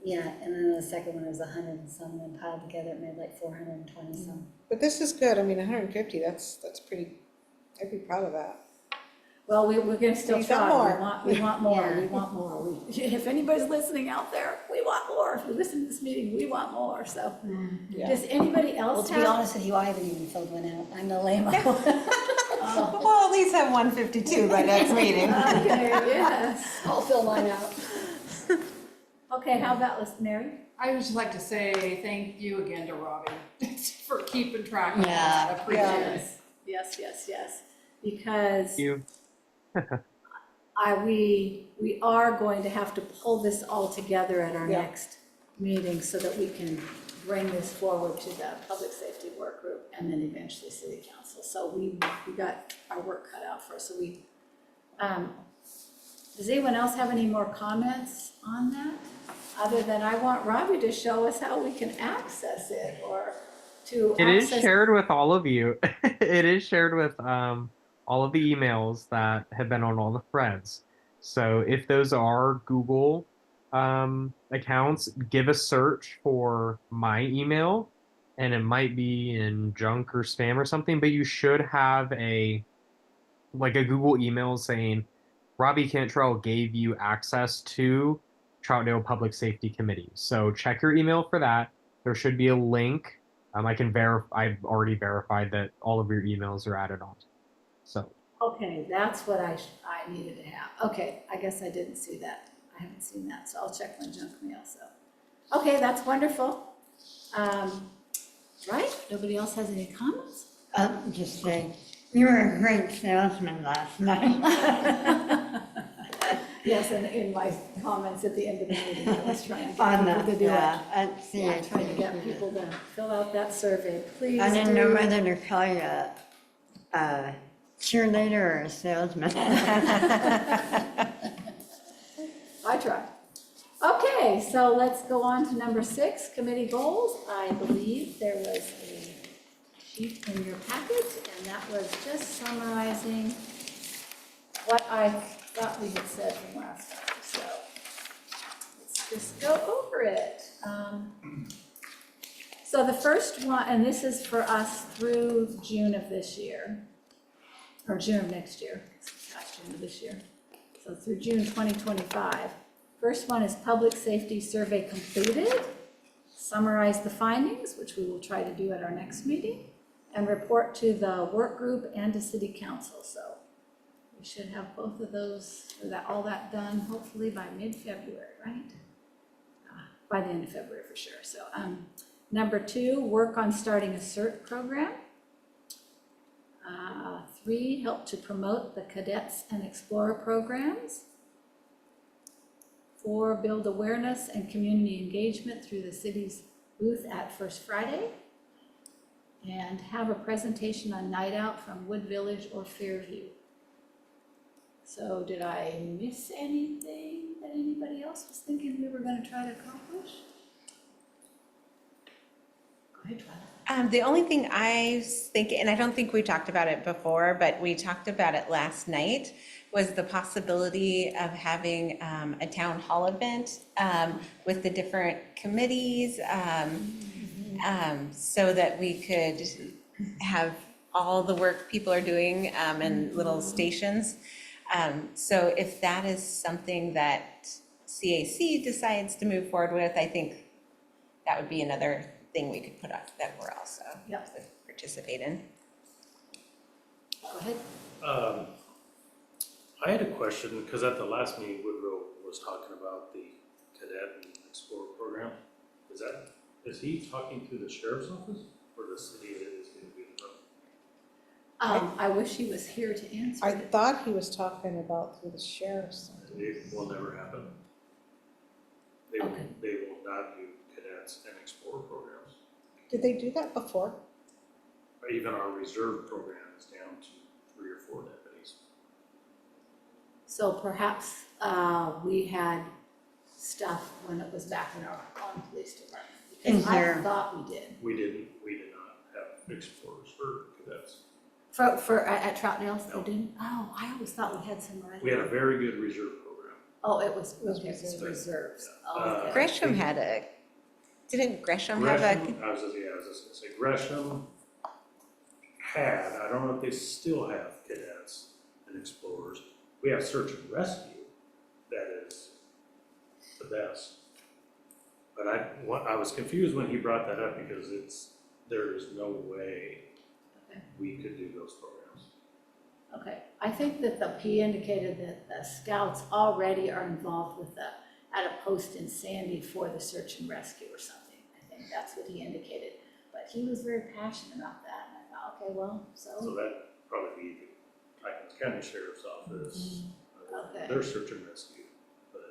yeah, and then on the second one, it was 100 and some, and piled together, it made like 420 some. But this is good. I mean, 150, that's pretty, I'd be proud of that. Well, we're gonna still We got try. more. We want more, Yeah. we want more. If anybody's listening out there, we want more. If you listen to this meeting, we want more, so. Yeah. Does anybody Well, else to be have? honest with you, I haven't even filled one out, I'm the lame Oh, We'll at least have 152 by next meeting. okay, yes. I'll fill mine out. Okay, how about Mary? I would just like to say thank you again to Robbie for keeping track of Yeah. that. I appreciate it. Yes, because Thank you. we are going to have to pull this all together at our Yeah. next meeting so that we can bring this forward to the public safety work group and then eventually city council. So we got our work cut out for us. So does anyone else have any more comments on that? Other than I want Robbie to show us how we can access it or to It is access. shared with all of you. It is shared with all of the emails that have been on all the threads. So if those are Google accounts, give a search for my email, and it might be in junk or spam or something. But you should have a Google email saying Robbie Cantrell gave you access to Troutdale Public Safety Committee. So check your email for that. There should be a link. I've already verified that all of your emails are added on. So Okay, that's what I needed to have. Okay, I guess I didn't see that. I haven't seen that, so I'll check my junk mail, so. Okay, that's wonderful. Right, nobody else has any comments? Just say, you were a great salesman last night. Yes, and in my comments at the end of the meeting, I was trying to On get people to do it. I'd see Yeah, it. trying to get people to fill out that survey, please I didn't know do. whether to call you a cheerleader or a salesman. I tried. Okay, so let's go on to number 6, committee goals. I believe there was a sheet in your packet, and that was just summarizing what I thought we had said from last time, so let's just go over it. So the first one, and this is for us through June of this year, or June of next year, past June of this year. So through June 2025. First one is public safety survey completed. Summarize the findings, which we will try to do at our next meeting, and report to the work group and to city council. So we should have both of those, or all that done hopefully by mid-February, right? By the end of February for sure. So number 2, work on starting a CERT program. 3, help to promote the cadets and explorer programs. 4, build awareness and community engagement through the city's booth at First Friday. and have a presentation on Night Out from Wood Village or Fairview. So did I miss anything that anybody else was thinking we were gonna try to accomplish? Go ahead, Twyla. The only thing I was thinking, and I don't think we talked about it before, but we talked about it last night, was the possibility of having a town hall event with the different committees, so that we could have all the work people are doing in little stations. So if that is something that CAC decides to move forward with, I think that would be another thing we could put up that we're also participate in. Go ahead. I had a question, because at the last meeting, Woodrow was talking about the cadet and explorer program. Is he talking through the sheriff's office or the city that is going to be the rep? I wish he was here to answer I it. thought he was talking about through the sheriff's. It will never happen. They will not do cadets and explorer programs. Did they do that before? Even our reserve program is down to 3 or 4 deputies. So perhaps we had stuff when it was back in our own police department. Because I thought we did. We did not have explorers or cadets. At Troutdale, they didn't? Oh, I always thought we had some already. We had a very good reserve program. Oh, it was reserves. Oh, okay. Gresham didn't Gresham have Gresham, I was just gonna say, Gresham had, I don't know if they still have cadets and explorers. We have search and rescue, that is the best. But I was confused when he brought that up because there is no way we could do those programs. Okay, I think that he indicated that the scouts already are involved with at a post in Sandy for the search and rescue or something. I think that's what he indicated, but he was very passionate about that, and I thought, okay, well, So that'd probably be the Tycoons County Sheriff's Office, Okay. their search and rescue. But,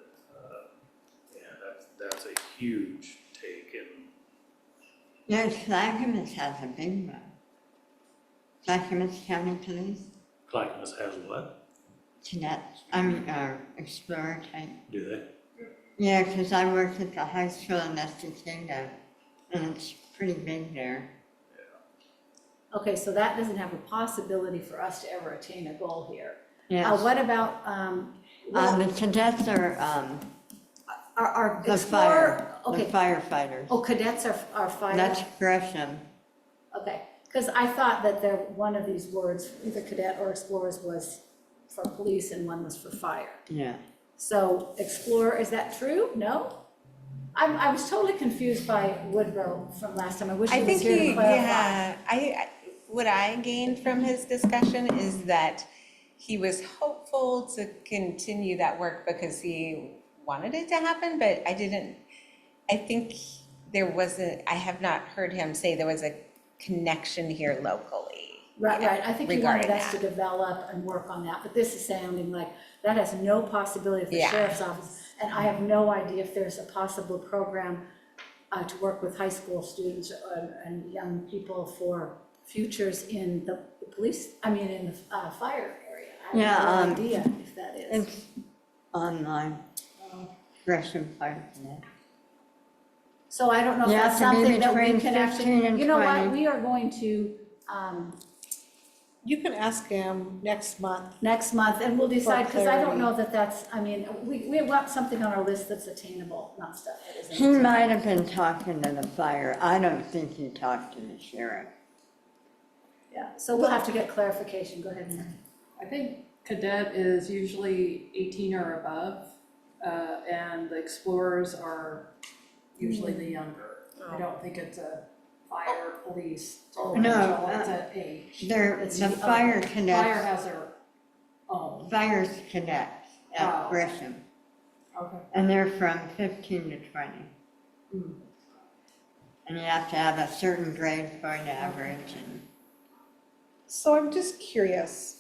that's a huge take in. Yeah, Clackamas has a big one. Clackamas County Police, Clackamas has what? cadets, explorer type. Do they? Yeah, because I worked at the high school in Escondido, and it's pretty big there. okay, so that doesn't have a possibility for us to ever attain a goal here. Yes. What about, The cadets are the explorer, the okay, firefighters. oh, cadets are fire? That's Gresham. Okay, because I thought that one of these words, either cadet or explorers, was for police and one was for fire. Yeah. So explorer, is that true? No? I was totally confused by Woodrow from last time. I wish he I was think here to clarify. what I gained from his discussion is that he was hopeful to continue that work because he wanted it to happen, but I think I have not heard him say there was a connection here locally. Right. I think he wanted regarding us to that. develop and work on that, but this is sounding like that has no possibility for the Yeah. sheriff's office. And I have no idea if there's a possible program to work with high school students and young people for futures in the police, in the fire area. I have no idea if that is. It's online. Gresham Fire Cadet. So I don't know if You that's have to be something that we between can 15 actually, and you know what, 20. we are going to, You can ask him next month. next month, and we'll decide, because I don't clarity. know that that's, we want something on our list that's attainable, not stuff that isn't. He might have been talking to the fire. I don't think he talked to the sheriff. Yeah, so we'll have to get clarification, go ahead, Mary. I think cadet is usually 18 or above, and the explorers are usually the younger. I don't think it's a fire, police, or No, it's an age. It's The the- fire Fire cadets, has their own. fire's cadets Oh. at Gresham, Okay. and they're from 15 to 20. Hmm. And you have to have a certain grade point average and. So I'm just curious.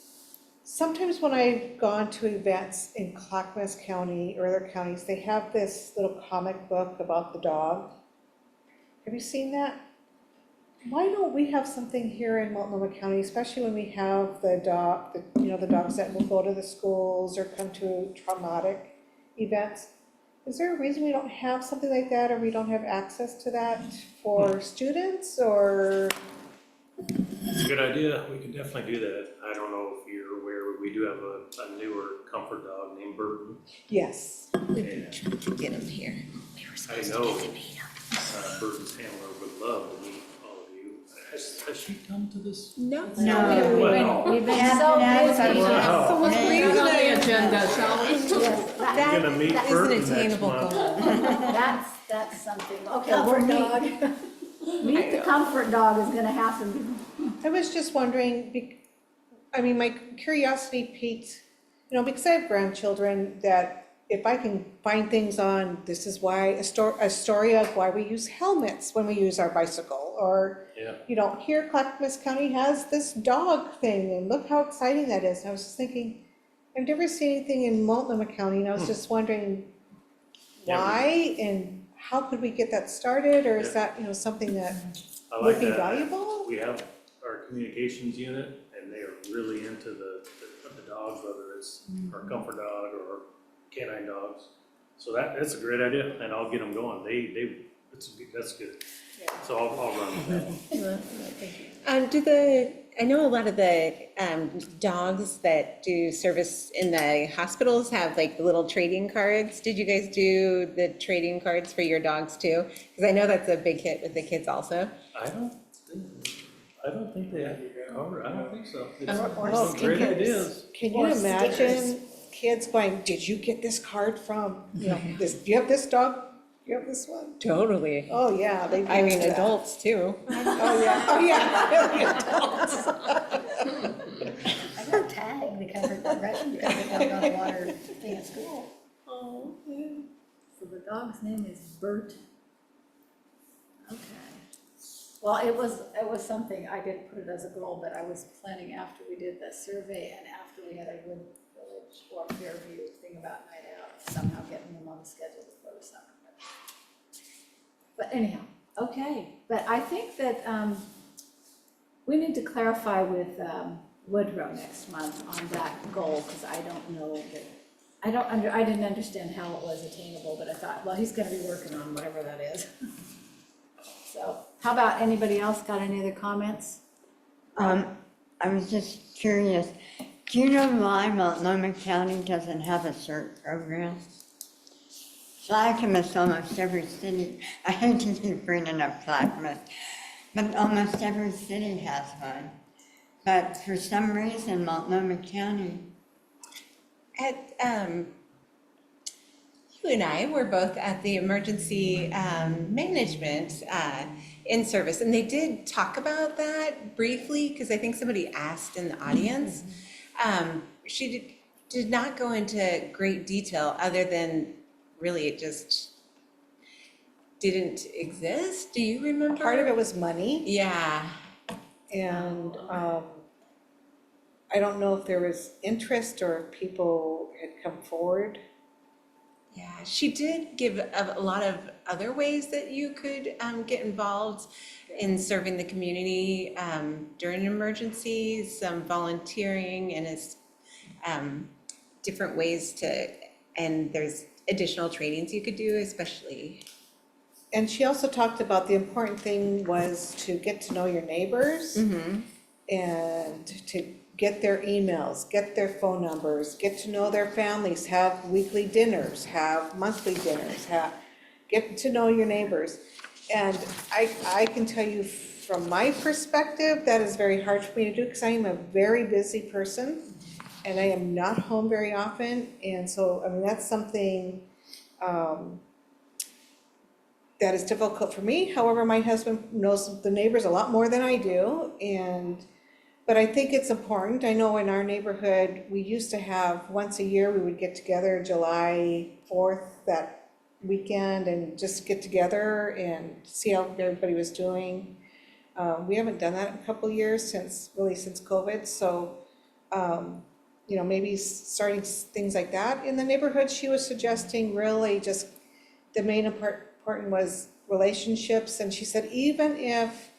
Sometimes when I've gone to events in Clackamas County or other counties, they have this little comic book about the dog. Have you seen that? why don't we have something here in Multnomah County, especially when we have the dogs that will go to the schools or come to traumatic events? Is there a reason we don't have something like that, or we don't have access to that for students, or? It's a good idea. We can definitely do that. I don't know if you're aware, but we do have a newer comfort dog named Burton. Yes. And Get him here. I know Burton's handler would love to meet all of you. Has she come to this? No. We've been so busy. Wow. So let's bring it on the agenda, shall we? Yes, That, Gonna meet that is Burton an next attainable month. goal. that's something. Okay, Comfort dog. Meet the comfort dog is gonna happen. I was just wondering, my curiosity piqued, because I have grandchildren, that if I can find things on, this is why, a story of why we use helmets when we use our bicycle, or, Yeah. here Clackamas County has this dog thing, and look how exciting that is. And I was just thinking, I've never seen anything in Multnomah County, and I was just wondering Yeah, we- why, and how could we get that started, or is Yeah. that, something that I like would be that. valuable? We have our communications unit, and they are really into the dogs, whether it's our comfort dog or canine dogs. So that's a great idea, and I'll get them going. That's good. So I'll run with that one. I know a lot of the dogs that do service in the hospitals have like the little trading cards. Did you guys do the trading cards for your dogs too? Because I know that's a big hit with the kids also. I don't think they have covered. I don't think so. It's Or some great stickers. ideas. Can you Or imagine kids going, did you get this card from, this, do you have this dog? Do you have this one? Totally. Oh, yeah, they do I mean, that. adults too. Oh, yeah, adults. I got tagged because I got a water thing at school. Oh, So the dog's name is Bert. Okay. Well, it was something, I didn't put it as a goal, but I was planning after we did the survey and after we had a Wood Village or Fairview thing about night out, somehow getting them on the schedule before the summer. But anyhow, okay, but I think that we need to clarify with Woodrow next month on that goal, because I don't know that, I didn't understand how it was attainable, but I thought, well, he's gonna be working on whatever that is. So, how about anybody else got any other comments? I was just curious, do you know why Multnomah County doesn't have a CERT program? Clackamas, almost every city, I hate to keep bringing up Clackamas, but almost every city has one. But for some reason, Multnomah County, You and I were both at the emergency management in service, and they did talk about that briefly, because I think somebody asked in the audience. She did not go into great detail, other than really it just didn't exist. Do you remember? part of it was money, Yeah. and I don't know if there was interest or if people had come forward. Yeah, she did give a lot of other ways that you could get involved in serving the community during an emergency, some volunteering, and it's different ways to, and there's additional trainings you could do, especially. And she also talked about the important thing was to get to know your neighbors and to get their emails, get their phone numbers, get to know their families, have weekly dinners, have monthly dinners, get to know your neighbors. And I can tell you from my perspective, that is very hard for me to do, because I am a very busy person and I am not home very often. And so, I mean, that's something that is difficult for me. However, my husband knows the neighbors a lot more than I do, but I think it's important. I know in our neighborhood, we used to have, once a year, we would get together July 4th, that weekend, and just get together and see how everybody was doing. We haven't done that in a couple of years, since COVID, so, maybe starting things like that in the neighborhood. She was suggesting really just the main important was relationships, and she said even if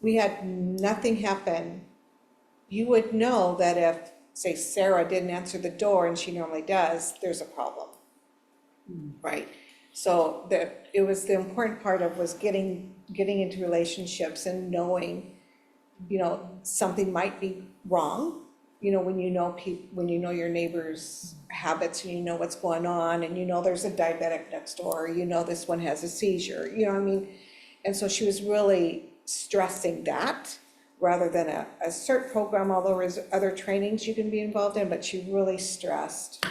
we had nothing happen, you would know that if, say, Sarah didn't answer the door and she normally does, there's a problem. Right? So it was the important part of was getting into relationships and knowing, something might be wrong. When you know your neighbor's habits and you know what's going on and there's a diabetic next door, or this one has a seizure, you know what I mean? And so she was really stressing that rather than a CERT program, although there's other trainings you can be involved in, but she really stressed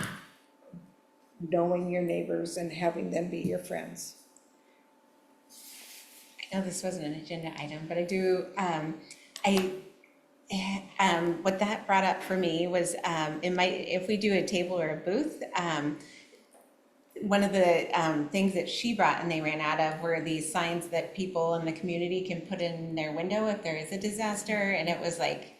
knowing your neighbors and having them be your friends. I know this wasn't an agenda item, but I do, what that brought up for me was, if we do a table or a booth, one of the things that she brought and they ran out of were these signs that people in the community can put in their window if there is a disaster, and it was like,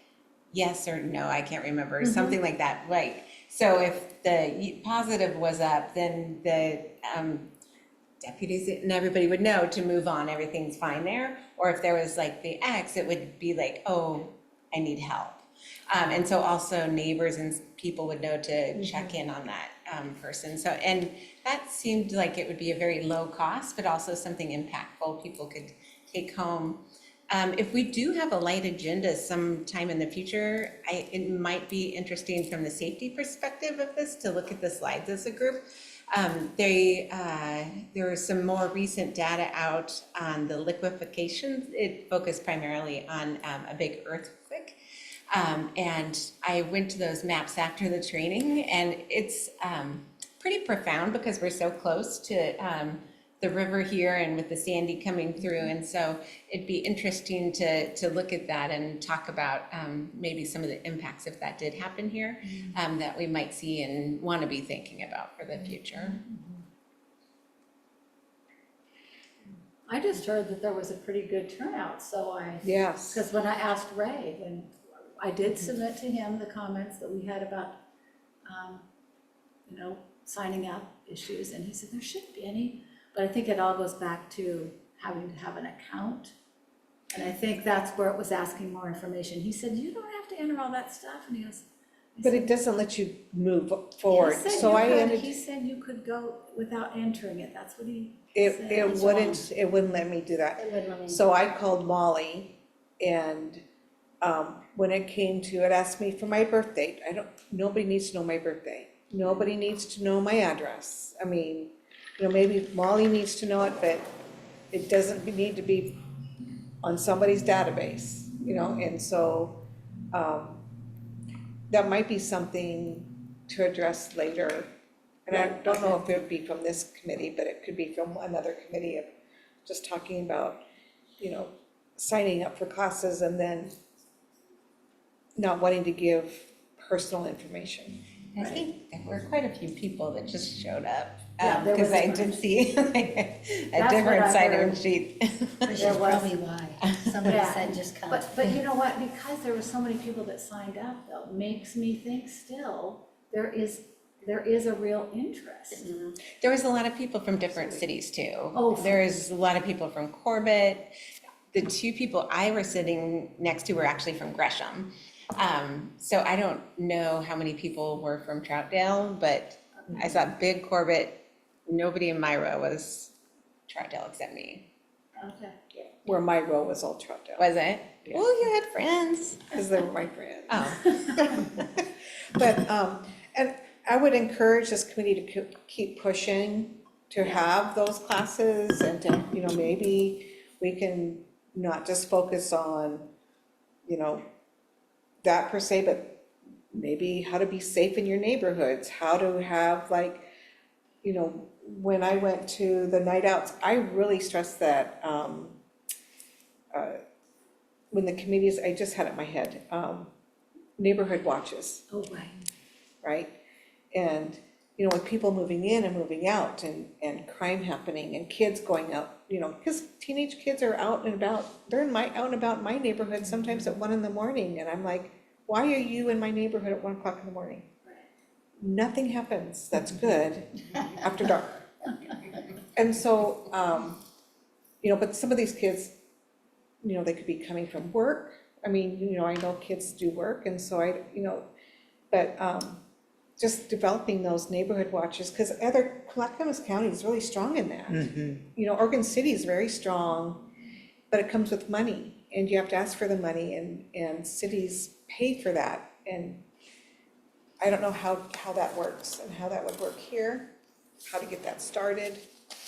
yes or no, I can't remember, something like that, like, so if the positive was up, then the deputies and everybody would know to move on, everything's fine there, or if there was like the X, it would be like, oh, I need help. And so also neighbors and people would know to check in on that person. So, and that seemed like it would be a very low cost, but also something impactful people could take home. If we do have a light agenda sometime in the future, it might be interesting from the safety perspective of this to look at the slides as a group. There was some more recent data out on the liquefaction. It focused primarily on a big earthquake. And I went to those maps after the training, and it's pretty profound because we're so close to the river here and with the Sandy coming through. And so it'd be interesting to look at that and talk about maybe some of the impacts if that did happen here that we might see and want to be thinking about for the future. I just heard that there was a pretty good turnout, so Yes. because when I asked Ray, when I did submit to him the comments that we had about, signing up issues, and he said there shouldn't be any, but I think it all goes back to having to have an account. And I think that's where it was asking more information. He said, you don't have to enter all that stuff, and he goes. But it doesn't let you move forward, He said so you I could- ended. He said you could go without entering it, that's what he said. It wouldn't let me do that. It would let me- So I called Molly, and when it came to, it asked me for my birth date. Nobody needs to know my birthday. Nobody needs to know my address. I mean, maybe Molly needs to know it, but it doesn't need to be on somebody's database, and so that might be something to address later. And I don't know if it would be from this committee, but it could be from another committee of just talking about, signing up for classes and then not wanting to give personal information. I think there were quite a few people that just showed up. Yeah, there Because was a I bunch. did see like a That's different what I sign-in heard. sheet. Which is There was. probably why. Somebody Yeah. said just come. But you know what, because there were so many people that signed up, though, makes me think still, there is a real interest. There was a lot of people from different cities too. Oh. There was a lot of people from Corbett. The two people I was sitting next to were actually from Gresham. So I don't know how many people were from Troutdale, but I saw big Corbett. Nobody in my row was Troutdale except me. Okay. Where my row was all Troutdale, Was it? Yeah. Well, you had friends. because they were my friends. Oh. But, and I would encourage this committee to keep pushing to have those classes and to, maybe we can not just focus on, that per se, but maybe how to be safe in your neighborhoods, how to have when I went to the night outs, I really stressed that, when the committees, I just had it in my head, neighborhood watches, Oh, right. right? And, with people moving in and moving out and crime happening and kids going out, because teenage kids are out and about, they're out and about in my neighborhood sometimes at 1 a.m, and I'm like, why are you in my neighborhood at 1 a.m? Nothing happens that's good after dark. And so, but some of these kids you know, they could be coming from work. I mean, you know, I know kids do work, and so you know, but just developing those neighborhood watches, because Clackamas County is really strong in that. You know, Oregon City is very strong, but it comes with money, and you have to ask for the money, and cities pay for that. And I don't know how that works and how that would work here, how to get that started.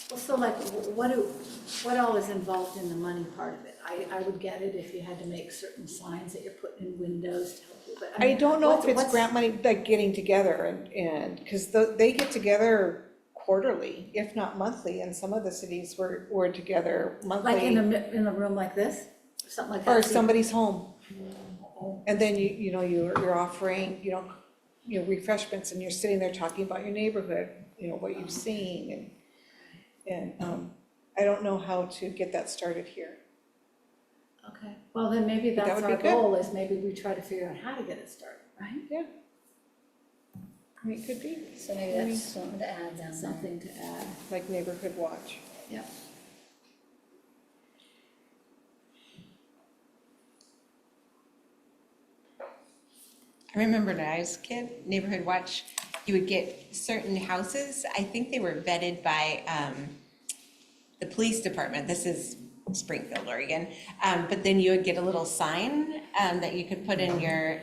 Well, so like, what all is involved in the money part of it? I would get it if you had to make certain signs that you're putting in windows to help you, but I mean, don't know if it's what's- grant money, like getting together and, because they get together quarterly, if not monthly, and some of the cities were together monthly. Like in a room like this, or something like that? Or somebody's home. And then you know, you're offering, you know, refreshments, and you're sitting there talking about your neighborhood, you know, what you've seen, and I don't know how to get that started here. Okay, well, then maybe But that that's would be our good. goal, is maybe we try to figure out how to get it started, right? Yeah. I mean, it could be, So maybe that's something to add down there. Something to add, like neighborhood watch. yep. I remember when I was a kid, Neighborhood Watch, you would get certain houses, I think they were vetted by the police department. This is Springfield, Oregon. But then you would get a little sign that you could put in your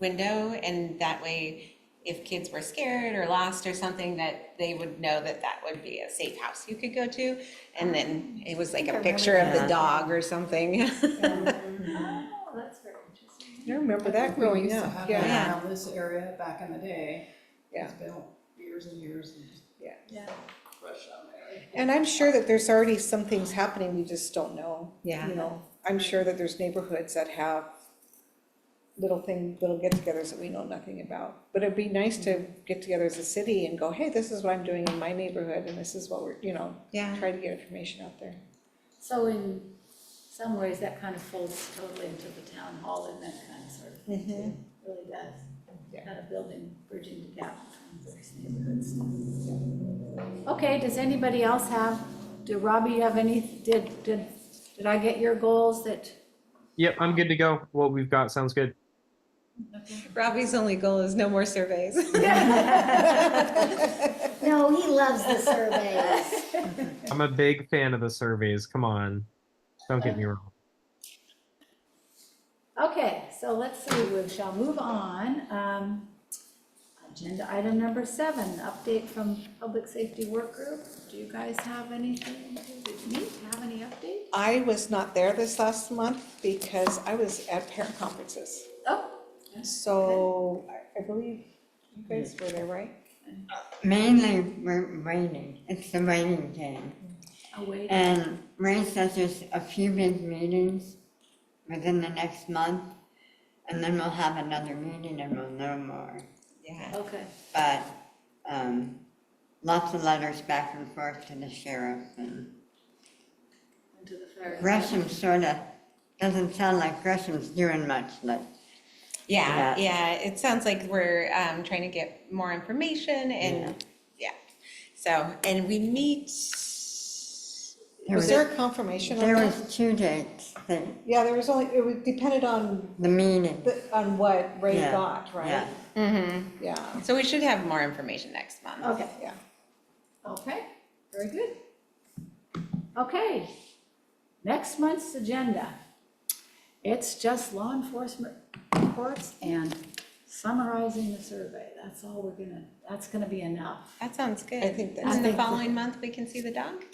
window, and that way, if kids were scared or lost or something, that they would know that that would be a safe house you could go to. And then it was like a picture of the dog or something. Oh, that's very interesting. I remember that We growing used to up, have yeah. that around this area back in the day. Yeah. It's been years and years and Yeah. fresh on there. And I'm sure that there's already some things happening, we just don't know. Yeah. You know, I'm sure that there's neighborhoods that have little get-togethers that we know nothing about. But it'd be nice to get together as a city and go, hey, this is what I'm doing in my neighborhood, and this is what we're, you know, Yeah. try to get information out there. So in some ways, that kind of folds totally into the town hall and that kind of sort of thing too. Really does. Yeah. Kind of bridging the gap between various neighborhoods. Okay, does anybody else have, Robbie, you have any, did I get your goals that? Yep, I'm good to go. What we've got sounds good. Robbie's only goal is no more surveys. No, he loves the surveys. I'm a big fan of the surveys. Come on. Don't get me wrong. Okay, so let's see, we shall move on. Agenda item number 7, update from Public Safety Work Group. Do you guys have anything, did you have any update? I was not there this last month because I was at parent conferences. Oh, So I believe you guys were there, right? Mainly, we're waiting. It's the waiting game. I'll wait. And Ray says there's a few big meetings within the next month, and then we'll have another meeting and we'll know more. Yeah. Okay, But, lots of letters back and forth to the sheriff, and into the fair. Gresham sorta, doesn't sound like Gresham's doing much, like, Yeah, Yeah. yeah, it sounds like we're trying to get more information and, yeah. So, and we meet. Was there a confirmation on there that? was 2 dates, Yeah, there was only, it was depended on, the meeting. on what Ray Yeah, got, right? yeah. Mm-hmm. Yeah, So we should have more information next month. Okay, yeah. okay, very good. Okay, next month's agenda. It's just law enforcement reports and summarizing the survey. That's all that's gonna be enough. That sounds good. I think that's- And the I think- following month, we can see the dog?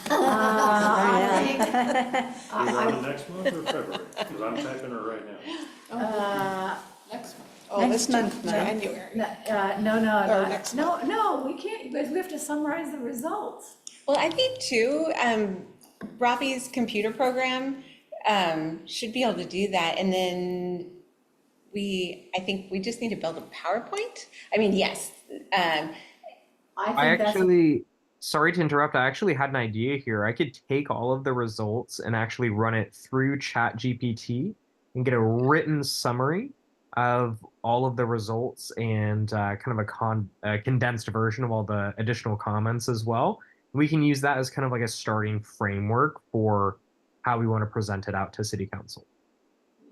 I Is that the next month or February? Because I'm typing her right now. Next one. Oh, Next this month, no. January. No, Or next no, we can't, you guys, we have to summarize the results. Well, I think too, Robbie's computer program should be able to do that. And then I think we just need to build a PowerPoint. I mean, yes. I I think that's, actually, sorry to interrupt, I actually had an idea here. I could take all of the results and actually run it through ChatGPT and get a written summary of all of the results and kind of a condensed version of all the additional comments as well. We can use that as kind of like a starting framework for how we want to present it out to city council.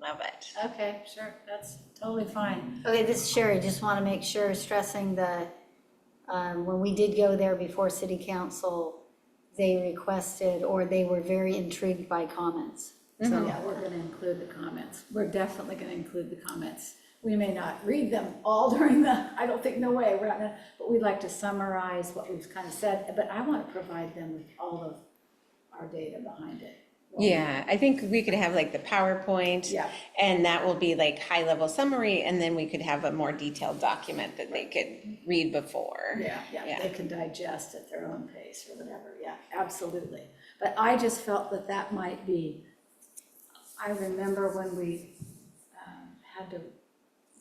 Love it. Okay, sure, that's totally fine. Okay, this is Sherry, just want to make sure, stressing that when we did go there before city council, they requested, or they were very intrigued by comments. So, yeah, we're gonna include the comments. We're definitely gonna include the comments. We may not read them all during I don't think, no way, we're not gonna, but we'd like to summarize what we've kind of said, but I want to provide them with all of our data behind it. Yeah, I think we could have like the PowerPoint. Yeah. And that will be like high-level summary, and then we could have a more detailed document that they could read before. Yeah, Yeah. they can digest at their own pace or whatever, yeah, absolutely. But I just felt that that might be, I remember when we had to,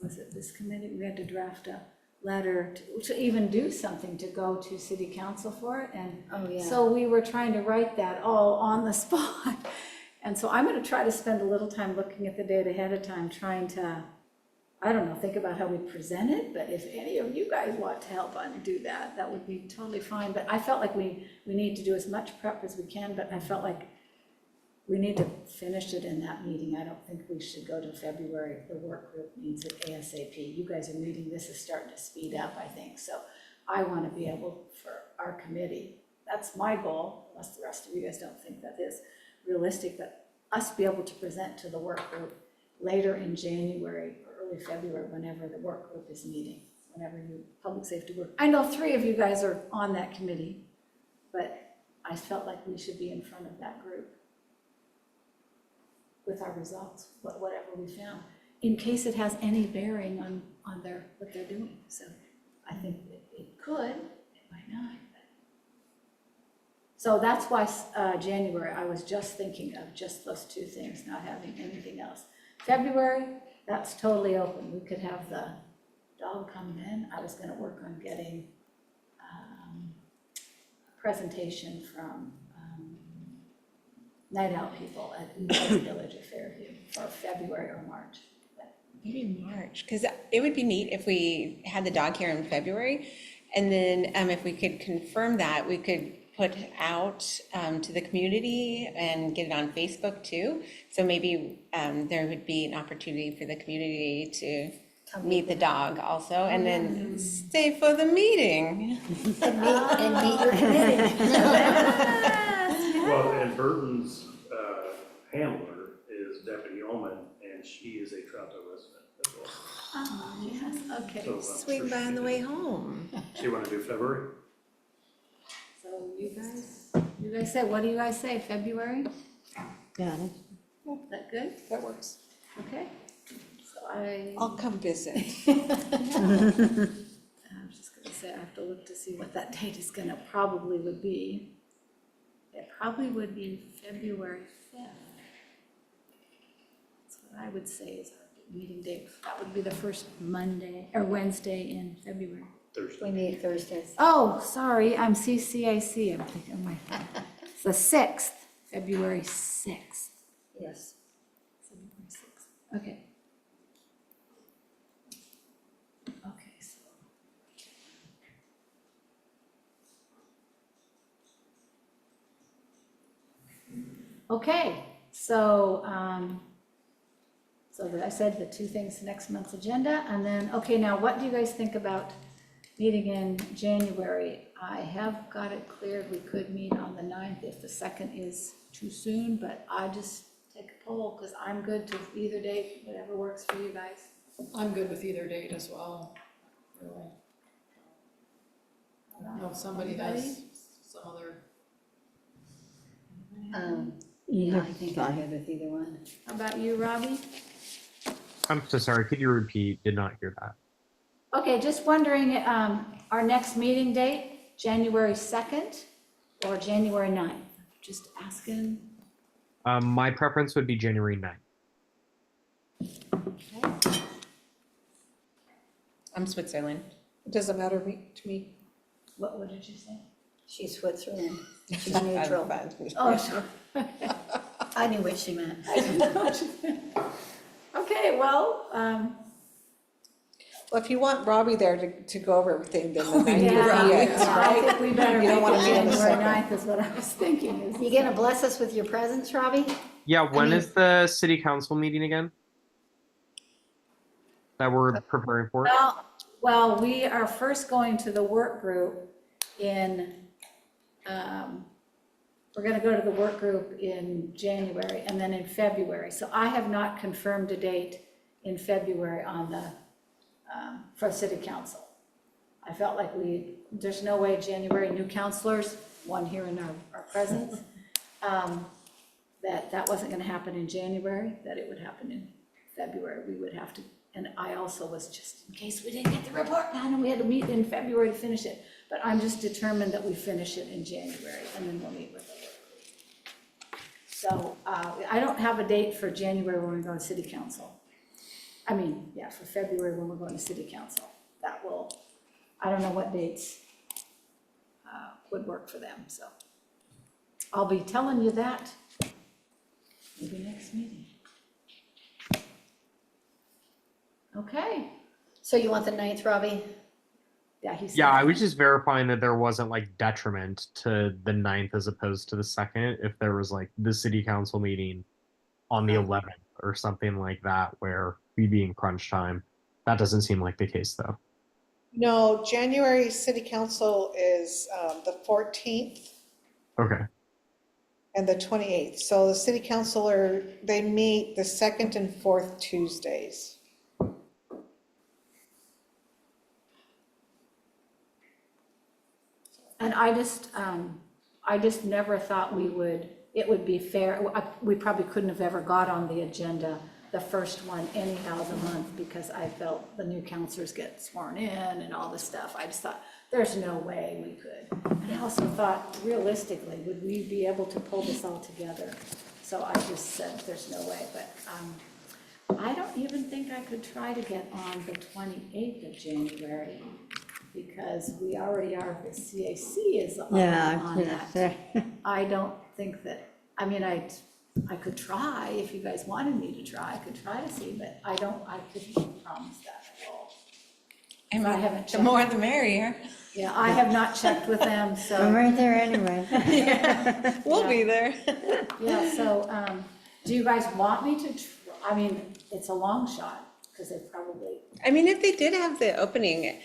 was it this committee, we had to draft a letter to even do something to go to city council for it, and Oh, yeah. so we were trying to write that all on the spot. And so I'm gonna try to spend a little time looking at the data ahead of time, trying to, I don't know, think about how we present it, but if any of you guys want to help do that, that would be totally fine. But I felt like we need to do as much prep as we can, but I felt like we need to finish it in that meeting. I don't think we should go to February. The work group needs it ASAP. You guys are meeting, this is starting to speed up, I think. So I want to be able, for our committee, that's my goal, unless the rest of you guys don't think that is realistic, but us be able to present to the work group later in January or early February, whenever the work group is meeting, whenever you, public safety work. I know 3 of you guys are on that committee, but I felt like we should be in front of that group with our results, whatever we found, in case it has any bearing on what they're doing. So I think it could, it might not. So that's why January, I was just thinking of just those 2 things, not having anything else. February, that's totally open. We could have the dog come in. I was gonna work on getting a presentation from Night Out people at the Village of Fairview for February or March. Maybe March, because it would be neat if we had the dog here in February. And then if we could confirm that, we could put out to the community and get it on Facebook too. So maybe there would be an opportunity for the community to meet the dog also, and then stay for the meeting. And meet your committee. Well, and Burton's handler is Deputy Omen, and she is a Troutdale resident as well. Oh, yes, okay. So, Swing by on the way home. So you want to do February? So you guys say, what do you guys say, February? Got it. Is that good? That works. Okay. So I'll come visit. I'm just gonna say, I have to look to see what that date is gonna probably would be. It probably would be February 5th. That's what I would say is our meeting date. That would be the first Monday or Wednesday in February. Thursday. We meet Thursdays. Oh, sorry, I'm CCAC. I'm thinking, oh my, it's the 6th, February 6th. Yes. February 6th. Okay. Okay, so. Okay, so, so that I said the 2 things, next month's agenda, and then, okay, now what do you guys think about meeting in January? I have got it cleared, we could meet on the 9th if the 2nd is too soon, but I just take a poll, because I'm good to either date, whatever works for you guys. I'm good with either date as well, really. I don't know if somebody has some other, Yeah, I think I'm good with either one. How about you, Robbie? I'm so sorry. Could you repeat? Did not hear that. Okay, just wondering, our next meeting date, January 2nd or January 9th? Just asking. My preference would be January 9th. Okay. I'm Switzerland. It doesn't matter to me. What did you say? She's Switzerland. She's Have neutral. fun. Oh, sure. I knew what she meant. Okay, well, Well, if you want Robbie there to go over everything, then the night Yeah, would be it, I right? think we better You make don't it wanna meet on the January second. 9th is what I was thinking. Is You gonna bless us with your presence, Robbie? Yeah, when mean- is the city council meeting again? That we're preparing for? Well, we are first going to the work group in, we're gonna go to the work group in January and then in February. So I have not confirmed a date in February on the, for city council. I felt like there's no way January, new counselors, one here in our presence, that wasn't gonna happen in January, that it would happen in February. We would have to, and I also was just, in case we didn't get the report done and we had to meet in February to finish it. But I'm just determined that we finish it in January and then we'll meet with the work group. So, I don't have a date for January when we're going to city council. I mean, yeah, for February when we're going to city council. That will, I don't know what dates would work for them, so. I'll be telling you that maybe next meeting. Okay, So you want the 9th, Robbie? yeah, he said. Yeah, I was just verifying that there wasn't like detriment to the 9th as opposed to the 2nd. If there was like the city council meeting on the 11th or something like that, where we'd be in crunch time. That doesn't seem like the case though. No, January city council is the 14th Okay. and the 28th. So the city councilor, they meet the second and fourth Tuesdays. And I just never thought it would be fair. We probably couldn't have ever got on the agenda, the first one anyhow of the month, because I felt the new counselors get sworn in and all this stuff. I just thought, there's no way we could. And I also thought, realistically, would we be able to pull this all together? So I just said, there's no way, but, I don't even think I could try to get on the 28th of January, because we already are, the CAC is on that. I don't think that, I mean, I could try, if you guys wanted me to try, I could try to see, but I couldn't promise that at all. I mean, I haven't the checked. more the merrier. Yeah, I have not checked with them, I'm so, right there anyway. We'll be there. yeah, so, do you guys want me to, I mean, it's a long shot, because they probably, I mean, if they did have the opening,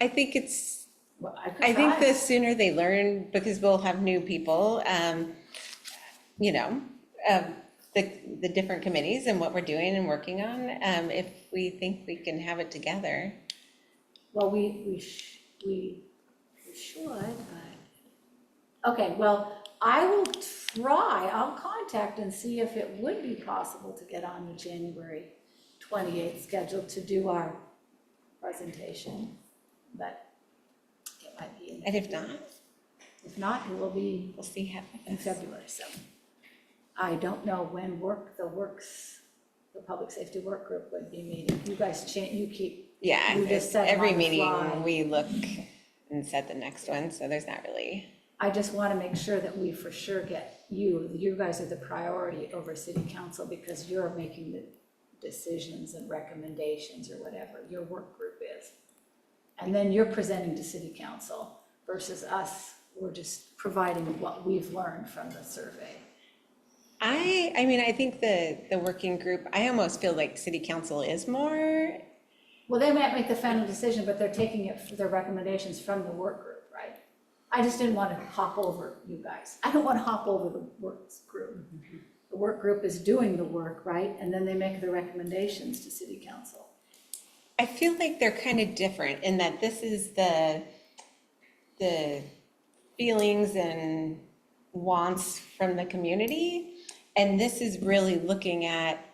I think it's, well, I could I think try. the sooner they learn, because we'll have new people, you know, the different committees and what we're doing and working on, if we think we can have it together. Well, we should, but, okay, well, I will try, I'll contact and see if it would be possible to get on the January 28th schedule to do our presentation, but it might be in. And if not, If not, it will be we'll see how. in February, so. I don't know when the public safety work group would be meeting. You guys you keep. Yeah, You just said every on the meeting fly. we look and set the next one, so there's not really. I just want to make sure that we for sure get you guys are the priority over city council, because you're making the decisions and recommendations or whatever your work group is. And then you're presenting to city council versus us, we're just providing what we've learned from the survey. I mean, I think the working group, I almost feel like city council is more, Well, they might make the final decision, but they're taking their recommendations from the work group, right? I just didn't want to hop over you guys. I don't want to hop over the works group. The work group is doing the work, right? And then they make the recommendations to city council. I feel like they're kind of different in that this is the feelings and wants from the community. And this is really looking at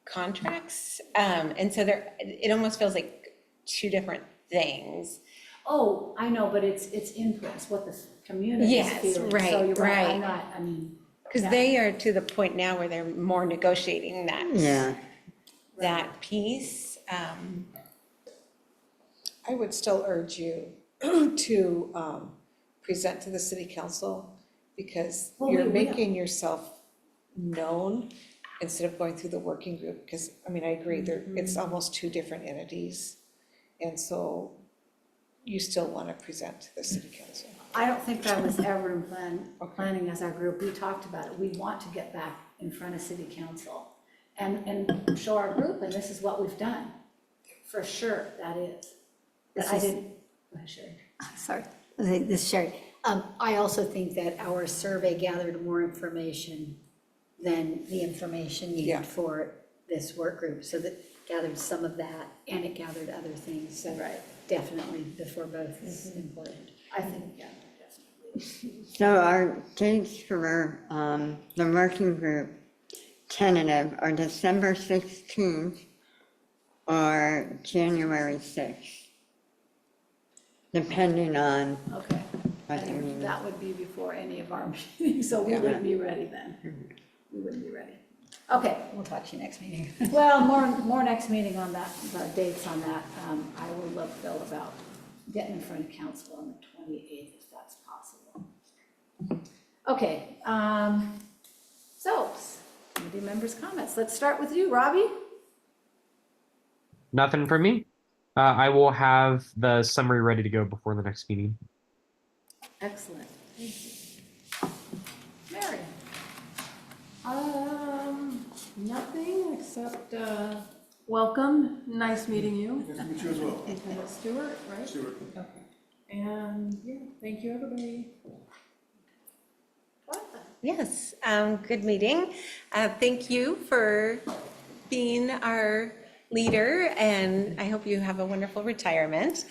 contracts. And so it almost feels like two different things. Oh, I know, but it's input, it's what the community is Yes, feeling. right, So you're right, I'm right. not, I mean. Because yeah. they are to the point now where they're more negotiating Yeah. that piece. I would still urge you to present to the city council, because Well, you're we will. making yourself known instead of going through the working group, because, I mean, I agree, it's almost two different entities. And so you still want to present to the city council. I don't think that was ever in planning as our group. We talked about it. We want to get back in front of city council and show our group, and this is what we've done. For sure, that is. But I didn't, go ahead, Sherry. Sorry, this is Sherry. I also think that our survey gathered more information than the information Yeah. needed for this work group. So that gathered some of that, and it gathered other things. So definitely the for both is important. I think, yeah, definitely. So our dates for the working group tentative are December 16th or January 6th, depending on Okay. what the And meeting. that would be before any of our meetings, so we wouldn't be ready then. We wouldn't be ready. Okay, We'll talk to you next meeting. well, more next meeting on that, the dates on that. I will look, Bill, about getting in front of council on the 28th, if that's possible. Okay, so, committee members' comments. Let's start with you, Robbie. Nothing for me. I will have the summary ready to go before the next meeting. Excellent, thank you. Mary? Nothing except, welcome, nice meeting you. Nice to meet you as well. And Stuart, right? Stuart. Okay. And, yeah, thank you, everybody. Yes, good meeting. Thank you for being our leader, and I hope you have a wonderful retirement.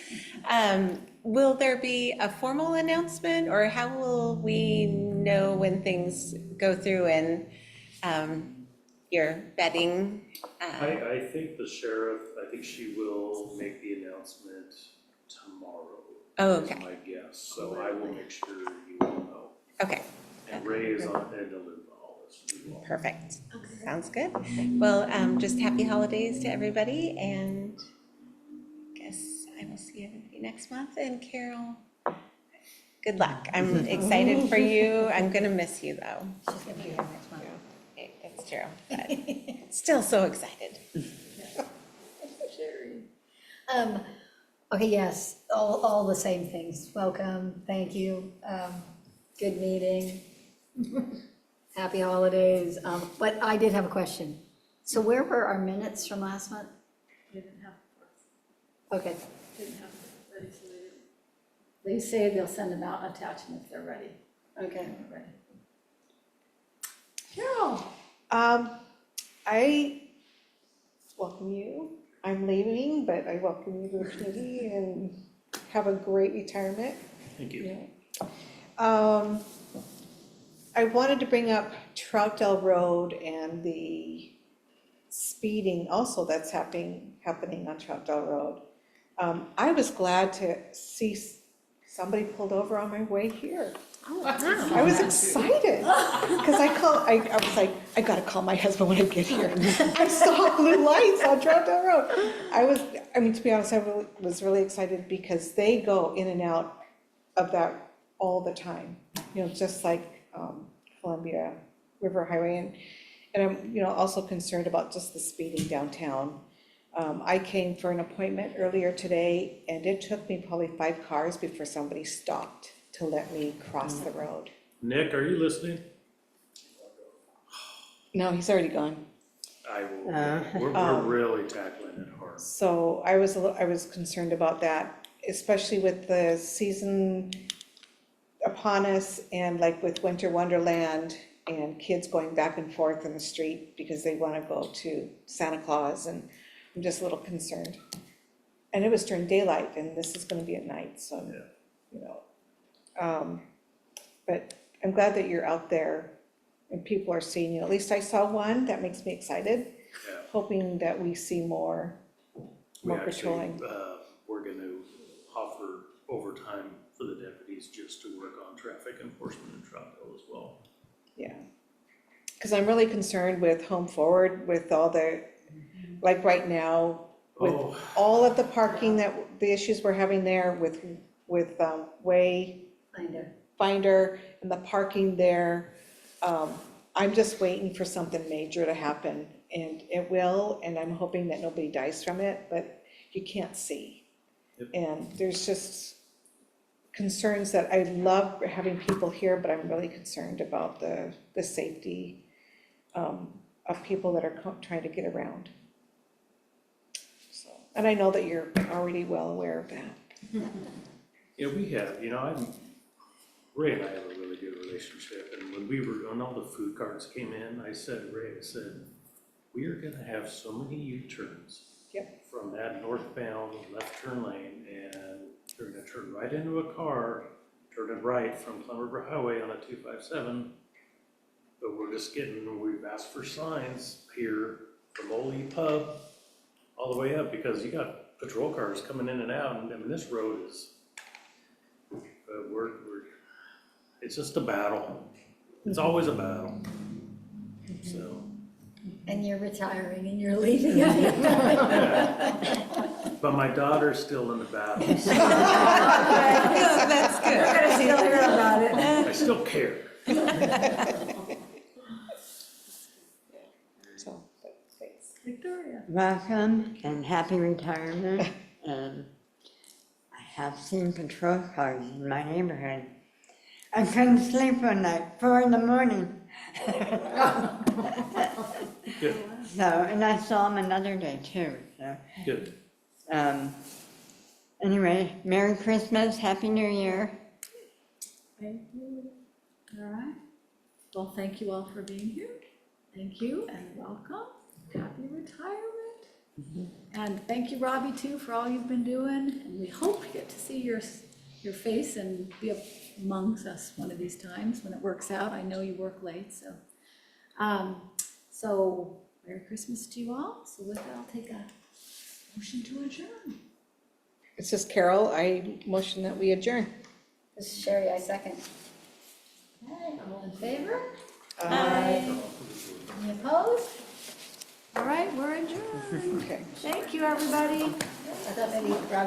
Will there be a formal announcement, or how will we know when things go through and your vetting? I think the sheriff, I think she will make the announcement tomorrow. Oh, is okay. my guess, so I will make sure you all know. Okay, And Ray is on, and the loop on all this as well. perfect. Sounds good. Well, just happy holidays to everybody, and guess I will see everybody next month. And Carol, good luck. I'm excited for you. I'm gonna miss you, though. She's gonna be here next month. It's true, but still so excited. Okay, yes, all the same things. Welcome, thank you, good meeting. Happy holidays. But I did have a question. So where were our minutes from last month? They didn't have, Okay, didn't have it ready, so they didn't. They say they'll send them out, attach them if they're ready. okay. They're ready. Carol? I welcome you. I'm leaving, but I welcome you to the committee and have a great retirement. Thank you. I wanted to bring up Troutdale Road and the speeding also that's happening on Troutdale Road. I was glad to see somebody pulled over on my way here. I was excited, because I was like, I gotta call my husband when I get here. I saw blue lights on Troutdale Road. To be honest, I was really excited because they go in and out of that all the time. Just like Columbia River Highway, and I'm, also concerned about just the speeding downtown. I came for an appointment earlier today, and it took me probably 5 cars before somebody stopped to let me cross the road. Nick, are you listening? No, he's already gone. I will, we're really tackling it hard. So I was concerned about that, especially with the season upon us, and like with Winter Wonderland and kids going back and forth in the street because they want to go to Santa Claus, and I'm just a little concerned. And it was during daylight, and this is going to be at night, so, but I'm glad that you're out there and people are seeing you. At least I saw one. That makes me excited, Yeah. hoping that we see more We actually, patrolling. we're gonna offer overtime for the deputies just to work on traffic enforcement in Troutdale as well. Yeah, because I'm really concerned with Home Forward, with all the, like right now, with Oh. all of the parking the issues we're having there with Wayfinder and the parking there. I'm just waiting for something major to happen, and it will, and I'm hoping that nobody dies from it, but you can't see. And there's just concerns that I love having people here, but I'm really concerned about the safety of people that are trying to get around. So, and I know that you're already well aware of that. Yeah, we have, Ray and I have a really good relationship, and when all the food carts came in, I said, Ray, we are gonna have so many U-turns. Yep. From that northbound left turn lane, and they're gonna turn right into a car, turn it right from Plum River Highway on a 257. But we've asked for signs here from Old E Pub all the way up, because you got patrol cars coming in and out, and I mean, this road is, it's just a battle. It's always a battle, so. And you're retiring and you're leaving. But my daughter's still in the battle, so That's good. We're gonna still hear about it. I still care. So, but thanks. Victoria. Welcome and happy retirement. And I have seen patrol cars in my neighborhood. I couldn't sleep one night, 4 a.m. Good, So, and I saw them another day too, so. good. Anyway, Merry Christmas, Happy New Year. Thank you. All right. Well, thank you all for being here. Thank you and welcome. Happy retirement. And thank you, Robbie, too, for all you've been doing. And we hope we get to see your face and be amongst us one of these times when it works out. I know you work late, so. So Merry Christmas to you all. So with that, I'll take a motion to adjourn. This is Carol. I motion that we adjourn. This is Sherry, I second. Okay, all in favor? Aye. Any opposed? All right, we're adjourned. Okay. Thank you, everybody. I thought maybe Robbie